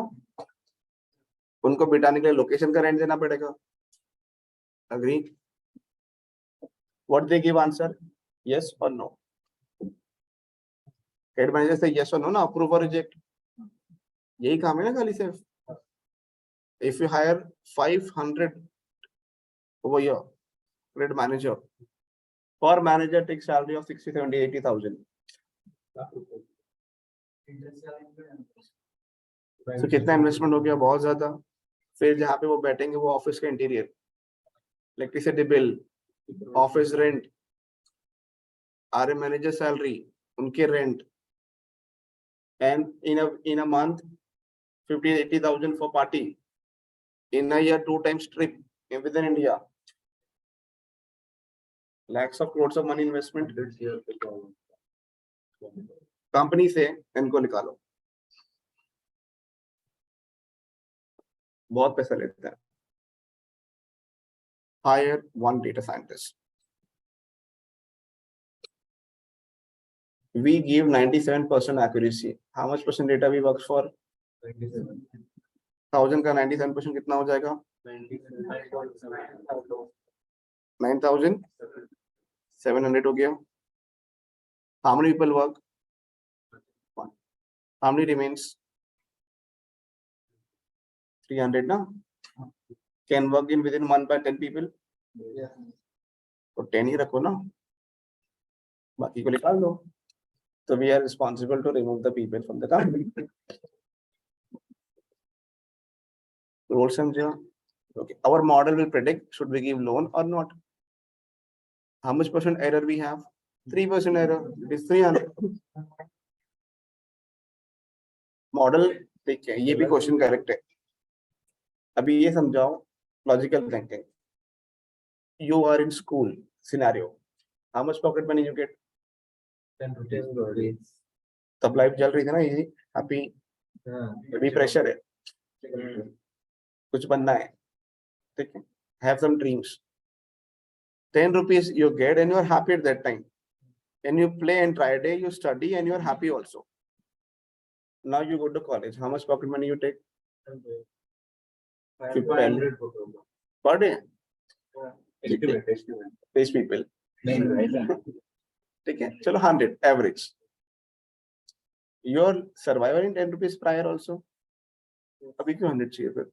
उनको बिठाने के लिए लोकेशन का रेंट देना पड़ेगा. Agree? What they give answer? Yes or no? Credit manager say yes or no ना, approve or reject. यही काम है ना खाली सिर्फ. If you hire 500 over here, credit manager, per manager takes salary of 60, 70, 80,000. तो कितना इन्वेस्टमेंट हो गया? बहुत ज्यादा. फिर जहाँ पे वो बैठेंगे वो ऑफिस का interior, electricity bill, office rent, RA manager salary, उनके rent, and in a month 50-80,000 for party, in a year 2 times trip within India, lakhs of crores of money investment. Company से इनको निकालो, बहुत पैसा लेता है. Hire 1 data scientist. We give 97% accuracy. How much percent data we works for? 1000 का 97% कितना हो जाएगा? 9,700 हो गया. How many people work? 1. How many remains? 300 ना? Can work in within 1 by 10 people? तो 10 ही रखो ना, बाकी को निकाल दो. So we are responsible to remove the people from the company. Role समझा? Okay. Our model will predict should we give loan or not. How much percent error we have? 3% error. It is 300. Model ठीक है, ये भी question correct है. अभी ये समझाओ logical thinking. You are in school scenario. How much pocket money you get? 10 rupees. तब life चल रही थी ना, इजी हैप्पी. अभी प्रेशर है, कुछ बनना है, ठीक है. Have some dreams. 10 rupees you get and you are happy at that time. And you play and try a day, you study and you are happy also. Now you go to college. How much pocket money you take? 500 per day? estimate. Pays people. ठीक है, चलो 100 average. Your survivor in 10 rupees prior also. अभी क्यों 100 चाहिए फिर?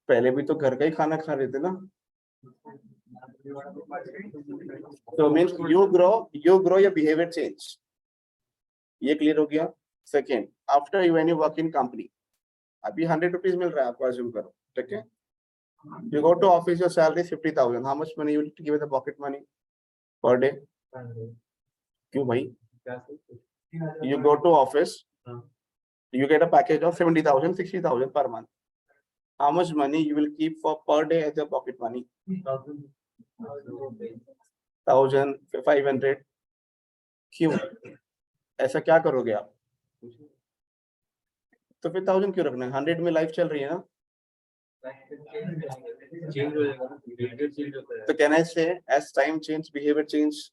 पहले भी तो घर का ही खाना खा रहे थे ना. So means you grow your behavior change. ये क्लियर हो गया. Second, after when you work in company, अभी 100 rupees मिल रहा है आपको, assume करो, ठीक है. You go to office, your salary is 50,000. How much money you will give the pocket money per day? क्यों भाई? You go to office, you get a package of 70,000, 60,000 per month. How much money you will keep for per day as your pocket money? 1,500. क्यों? ऐसा क्या करोगे आप? तो फिर 1000 क्यों रखना है? 100 में लाइफ चल रही है ना. So can I say as time change, behavior change,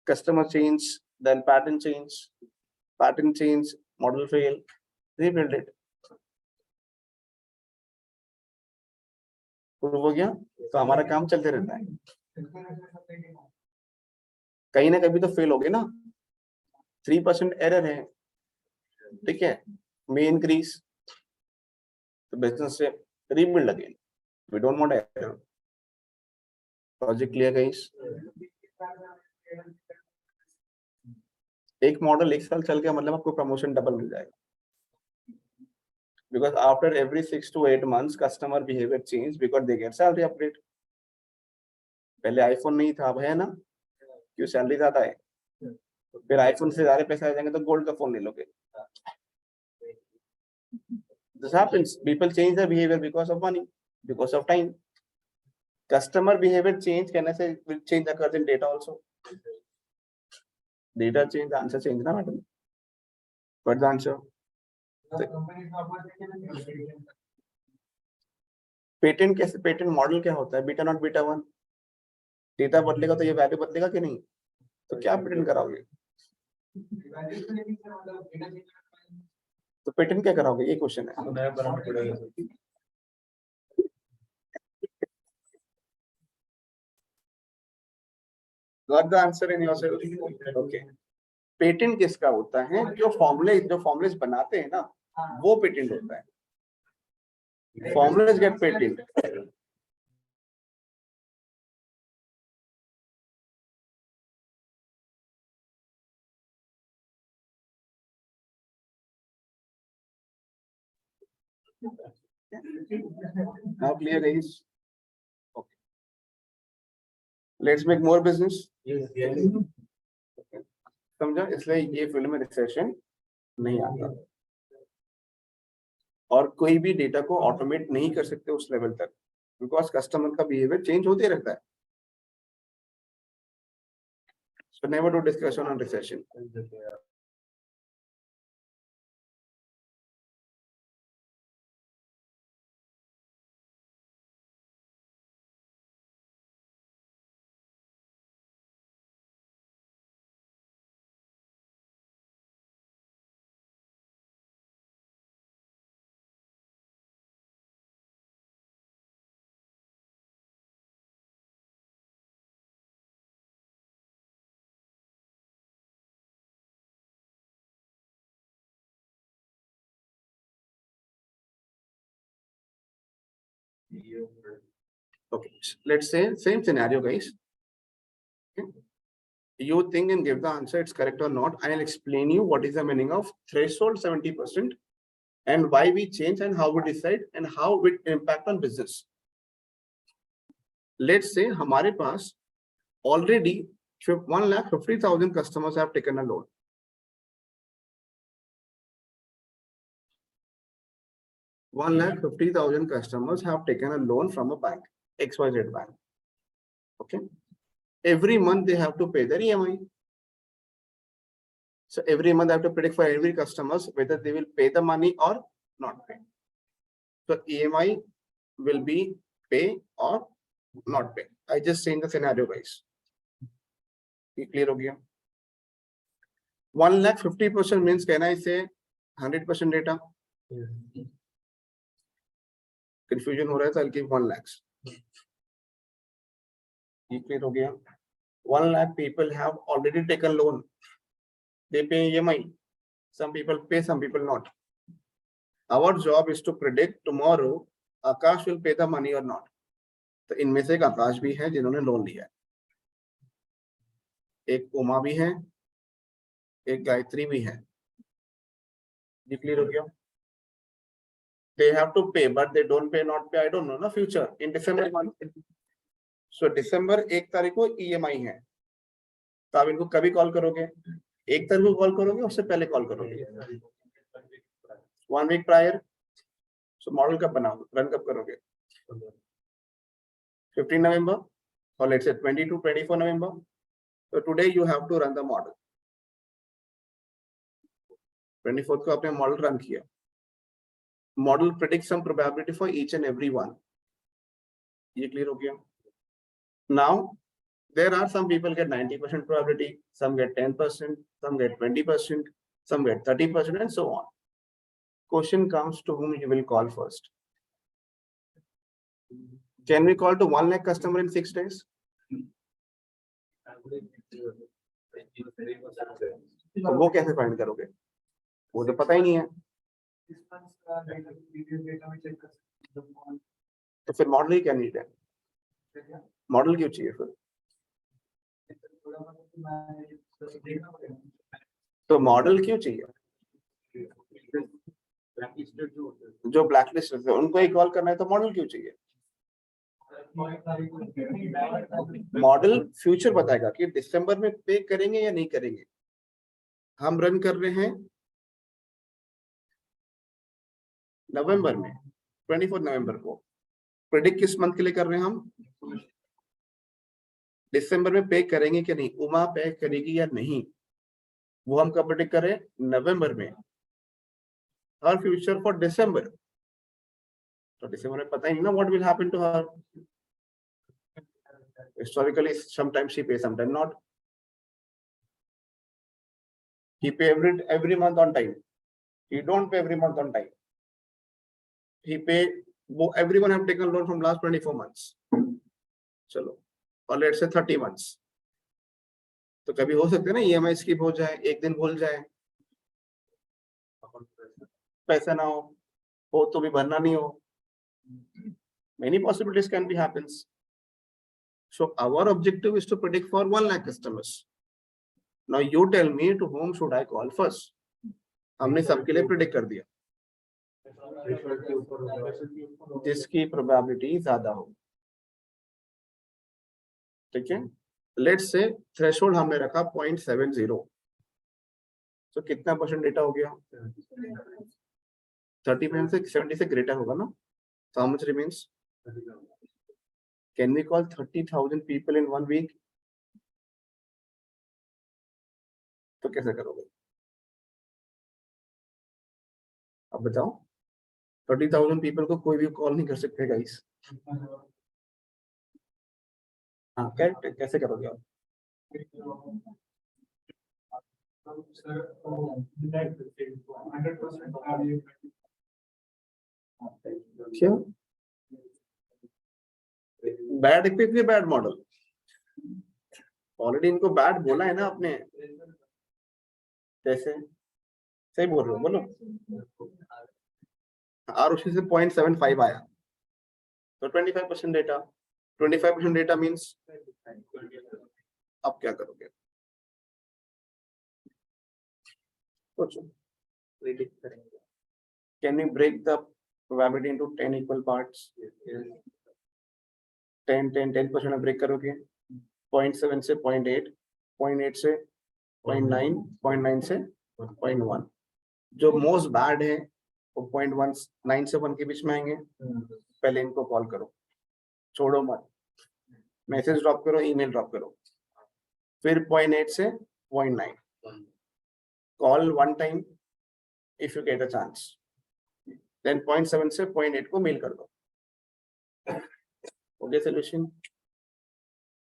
customer change, then pattern change, model fail, rebuild it. Prove हो गया तो हमारा काम चलते रहता है. कहीं ना कभी तो फेल हो गए ना. 3% एरर है, ठीक है. मे इंक्रीज तो बिजनेस से rebuild again. We don't want error. Logic clear guys? एक मॉडल 1 साल चल गया मतलब आपको प्रमोशन डबल मिल जाएगा. because after every 6 to 8 months customer behavior change because they get salary upgrade. पहले आईफोन नहीं था, अब है ना, क्यों सैलरी ज्यादा है, फिर आईफोन से ज्यादा पैसे आ जाएंगे तो गोल्ड का फोन ले लोगे. This happens. People change their behavior because of money, because of time. Customer behavior change can I say will change occurs in data also. Data change, the answer change ना madam. What's the answer? Patent कैसे, patent model क्या होता है, beta not beta one. Data बदलेगा तो ये value बदलेगा कि नहीं, तो क्या पेटेंट कराओगे, तो पेटेंट क्या कराओगे, ये क्वेश्चन है. नया बनाना पड़ेगा. Got the answer in yourself? Okay. Patent किसका होता है, जो फॉर्मुलेज बनाते हैं ना, वो पेटेंट होता है. Formulas get patent. Now clear guys? Okay. Let's make more business. समझा, इसलिए ये फील्ड में रिसेशन नहीं आता, और कोई भी डेटा को ऑटोमेट नहीं कर सकते उस लेवल तक, बिकॉज कस्टमर का बिहेवियर चेंज होते रहता है. So never do discussion on recession. Okay, let's say same scenario, guys. Okay. You think and give the answer, it's correct or not. I'll explain you what is the meaning of threshold 70% and why we change and how we decide and how it impact on business. Let's say हमारे पास already 1,50,000 customers have taken a loan. 1,50,000 customers have taken a loan from a bank, XYZ bank. Okay. Every month they have to pay their EMI. So every month I have to predict for every customers whether they will pay the money or not pay. So EMI will be pay or not pay. I just changed the scenario, guys. Clear हो गया? 1,50,000 means can I say 100% data? Confusion हो रहा है तो I'll give 1 lakh. ये clear हो गया? 1 lakh people have already taken loan. They pay EMI. Some people pay, some people not. Our job is to predict tomorrow Akash will pay the money or not. तो इनमें से एक आकाश भी है जिन्होंने लोन लिया है, एक उमा भी है, एक गायत्री भी है. ये क्लियर हो गया? They have to pay, but they don't pay, not pay. I don't know. ना future in December month. So December 1 तारीख को EMI है, तो आप इनको कभी कॉल करोगे? 1 तारीख को कॉल करोगे, उससे पहले कॉल करोगे? 1 week prior. So मॉडल कब बनाओगे, रन कब करोगे? 15 November or let's say 22, 24 November. So today you have to run the model. 24th को आपने मॉडल रन किया. Model predicts some probability for each and every one. ये clear हो गया? Now there are some people get 90% probability, some get 10%, some get 20%, some get 30%, and so on. Question comes to whom you will call first. Can we call to 1 lakh customer in 6 days? तो वो कैसे find करोगे, वो तो पता ही नहीं है. तो फिर मॉडल ही क्या नीड है, मॉडल क्यों चाहिए फिर? तो मॉडल क्यों चाहिए? जो ब्लैकलिस्ट है उनको ही कॉल करना है तो मॉडल क्यों चाहिए? मॉडल फ्यूचर बताएगा कि दिसंबर में पे करेंगे या नहीं करेंगे। हम रन कर रहे हैं नवंबर में, 24 नवंबर को। प्रेडिक्ट किस मंथ के लिए कर रहे हैं हम? दिसंबर में पे करेंगे कि नहीं, उमा पे करेगी या नहीं, वो हम कब प्रेडिक्ट करें? नवंबर में। हर फ्यूचर फॉर दिसंबर, तो दिसंबर में पता ही नहीं ना what will happen to her. Historically, sometimes she pays, sometimes not. He pay every month on time. He don't pay every month on time. He pay. Everyone have taken loan from last 24 months. चलो, और let's say 30 months. तो कभी हो सकता है ना EMI skip हो जाए, एक दिन भूल जाए, पैसा ना हो तो भी भरना नहीं हो. Many possibilities can be happens. So our objective is to predict for 1 lakh customers. Now you tell me to whom should I call first? हमने सबके लिए प्रिडिक्ट कर दिया जिसकी प्रोबेबिलिटी ज्यादा हो. ठीक है, लेट्स से थ्रेशोल्ड हमने रखा 0.70. तो कितना परसेंट डेटा हो गया? 30% से 70 से ग्रेटर होगा ना. So how much remains? Can we call 30,000 people in 1 week? तो कैसे करोगे? अब बताओ. 30,000 people को कोई भी कॉल नहीं कर सकते गाइस. हाँ, कैसे करोगे आप? क्यों? Bad quickly bad model. Already इनको बैड बोला है ना आपने. कैसे? सही बोल रहे हो, बोलो. और उसी से 0.75 आया तो 25% डेटा. 25% डेटा मीन्स अब क्या करोगे? सोचो. प्रेडिक्ट करेंगे. Can we break the probability into 10 equal parts? 10% में ब्रेक करोगे. 0.7 से 0.8, 0.8 से 0.9, 0.9 से 0.1. जो मोस्ट बैड है वो 0.19 से 1 के बीच में आएंगे. पहले इनको कॉल करो, छोड़ो मत. मैसेज ड्रॉप करो, ईमेल ड्रॉप करो. फिर 0.8 से 0.9 call 1 time if you get a chance. Then 0.7 से 0.8 को मेल कर दो. ओके, solution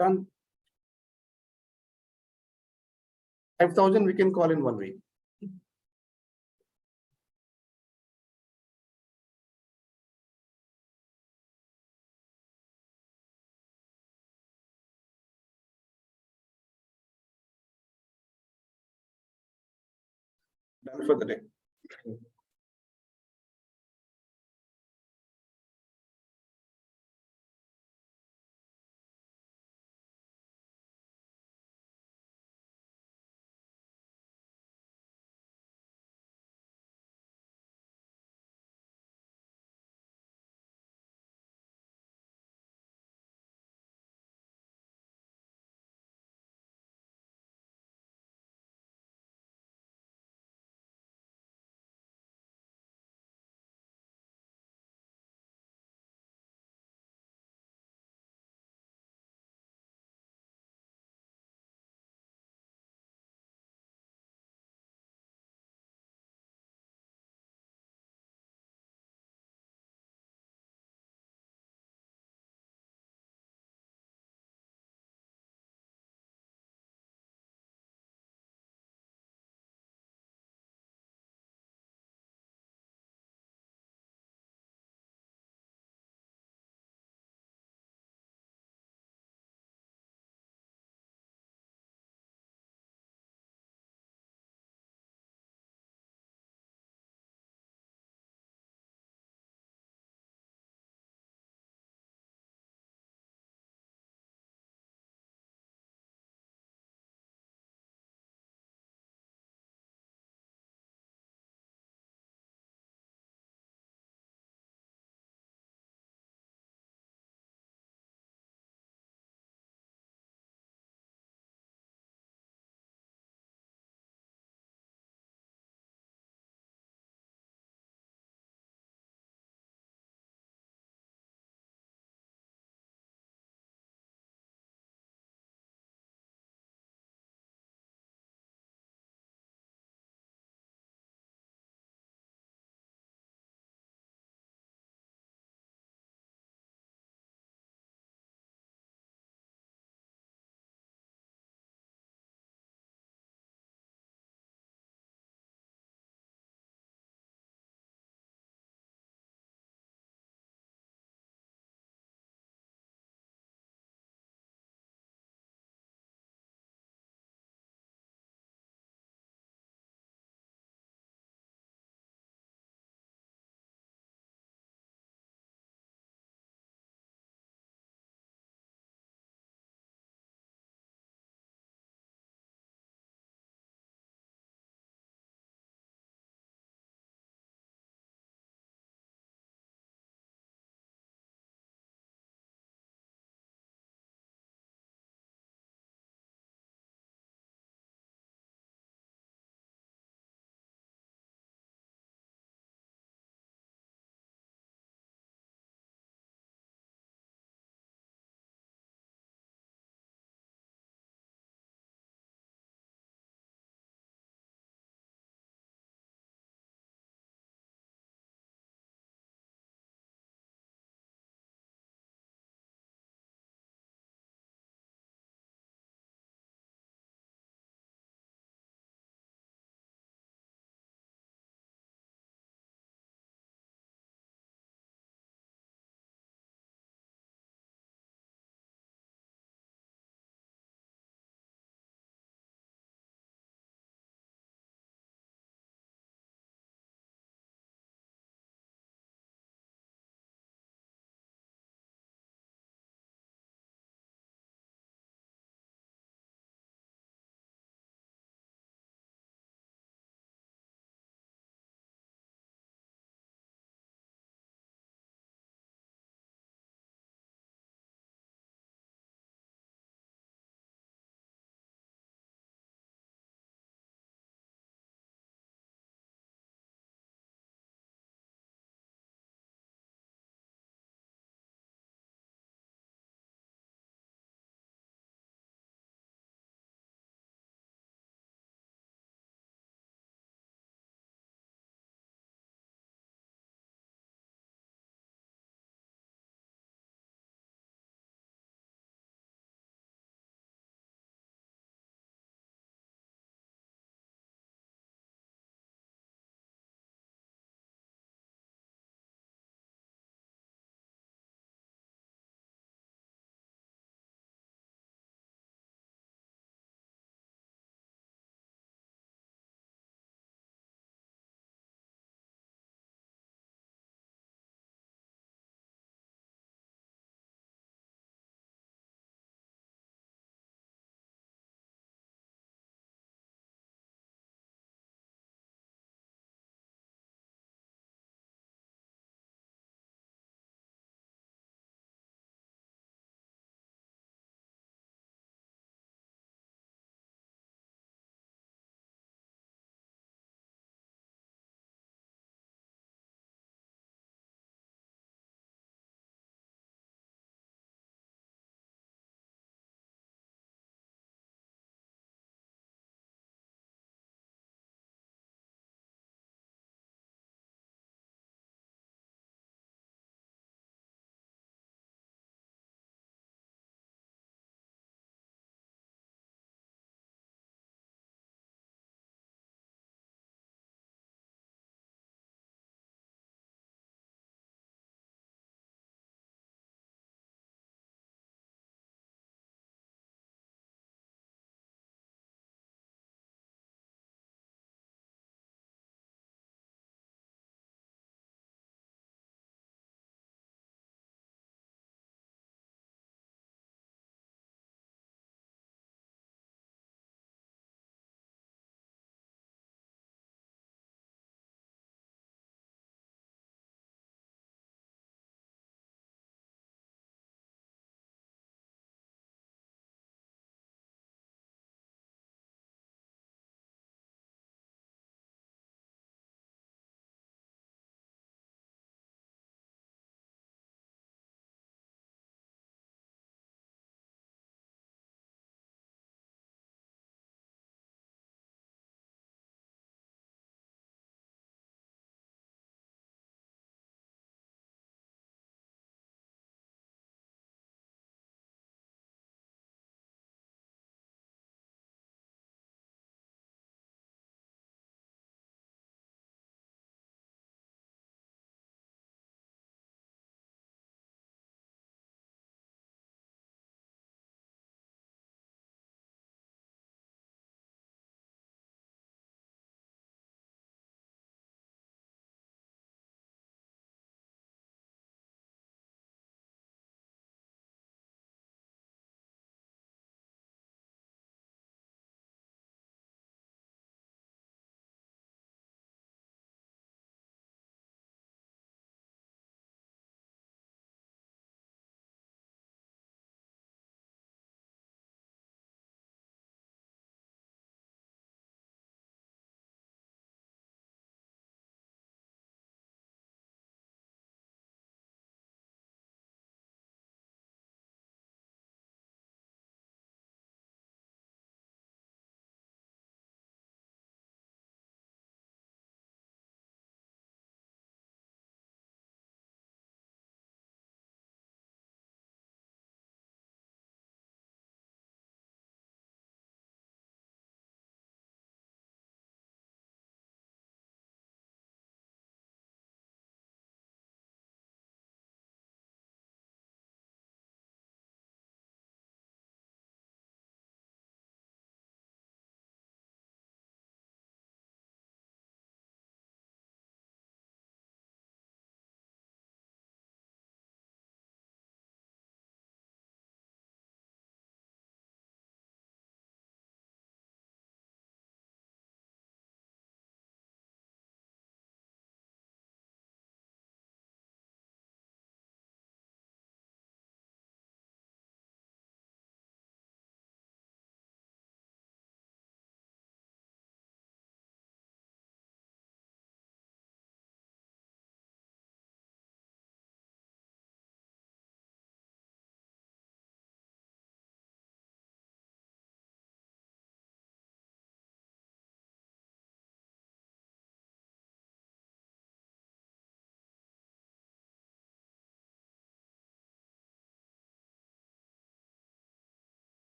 done. 5,000 we can call in 1 week. Done for the day.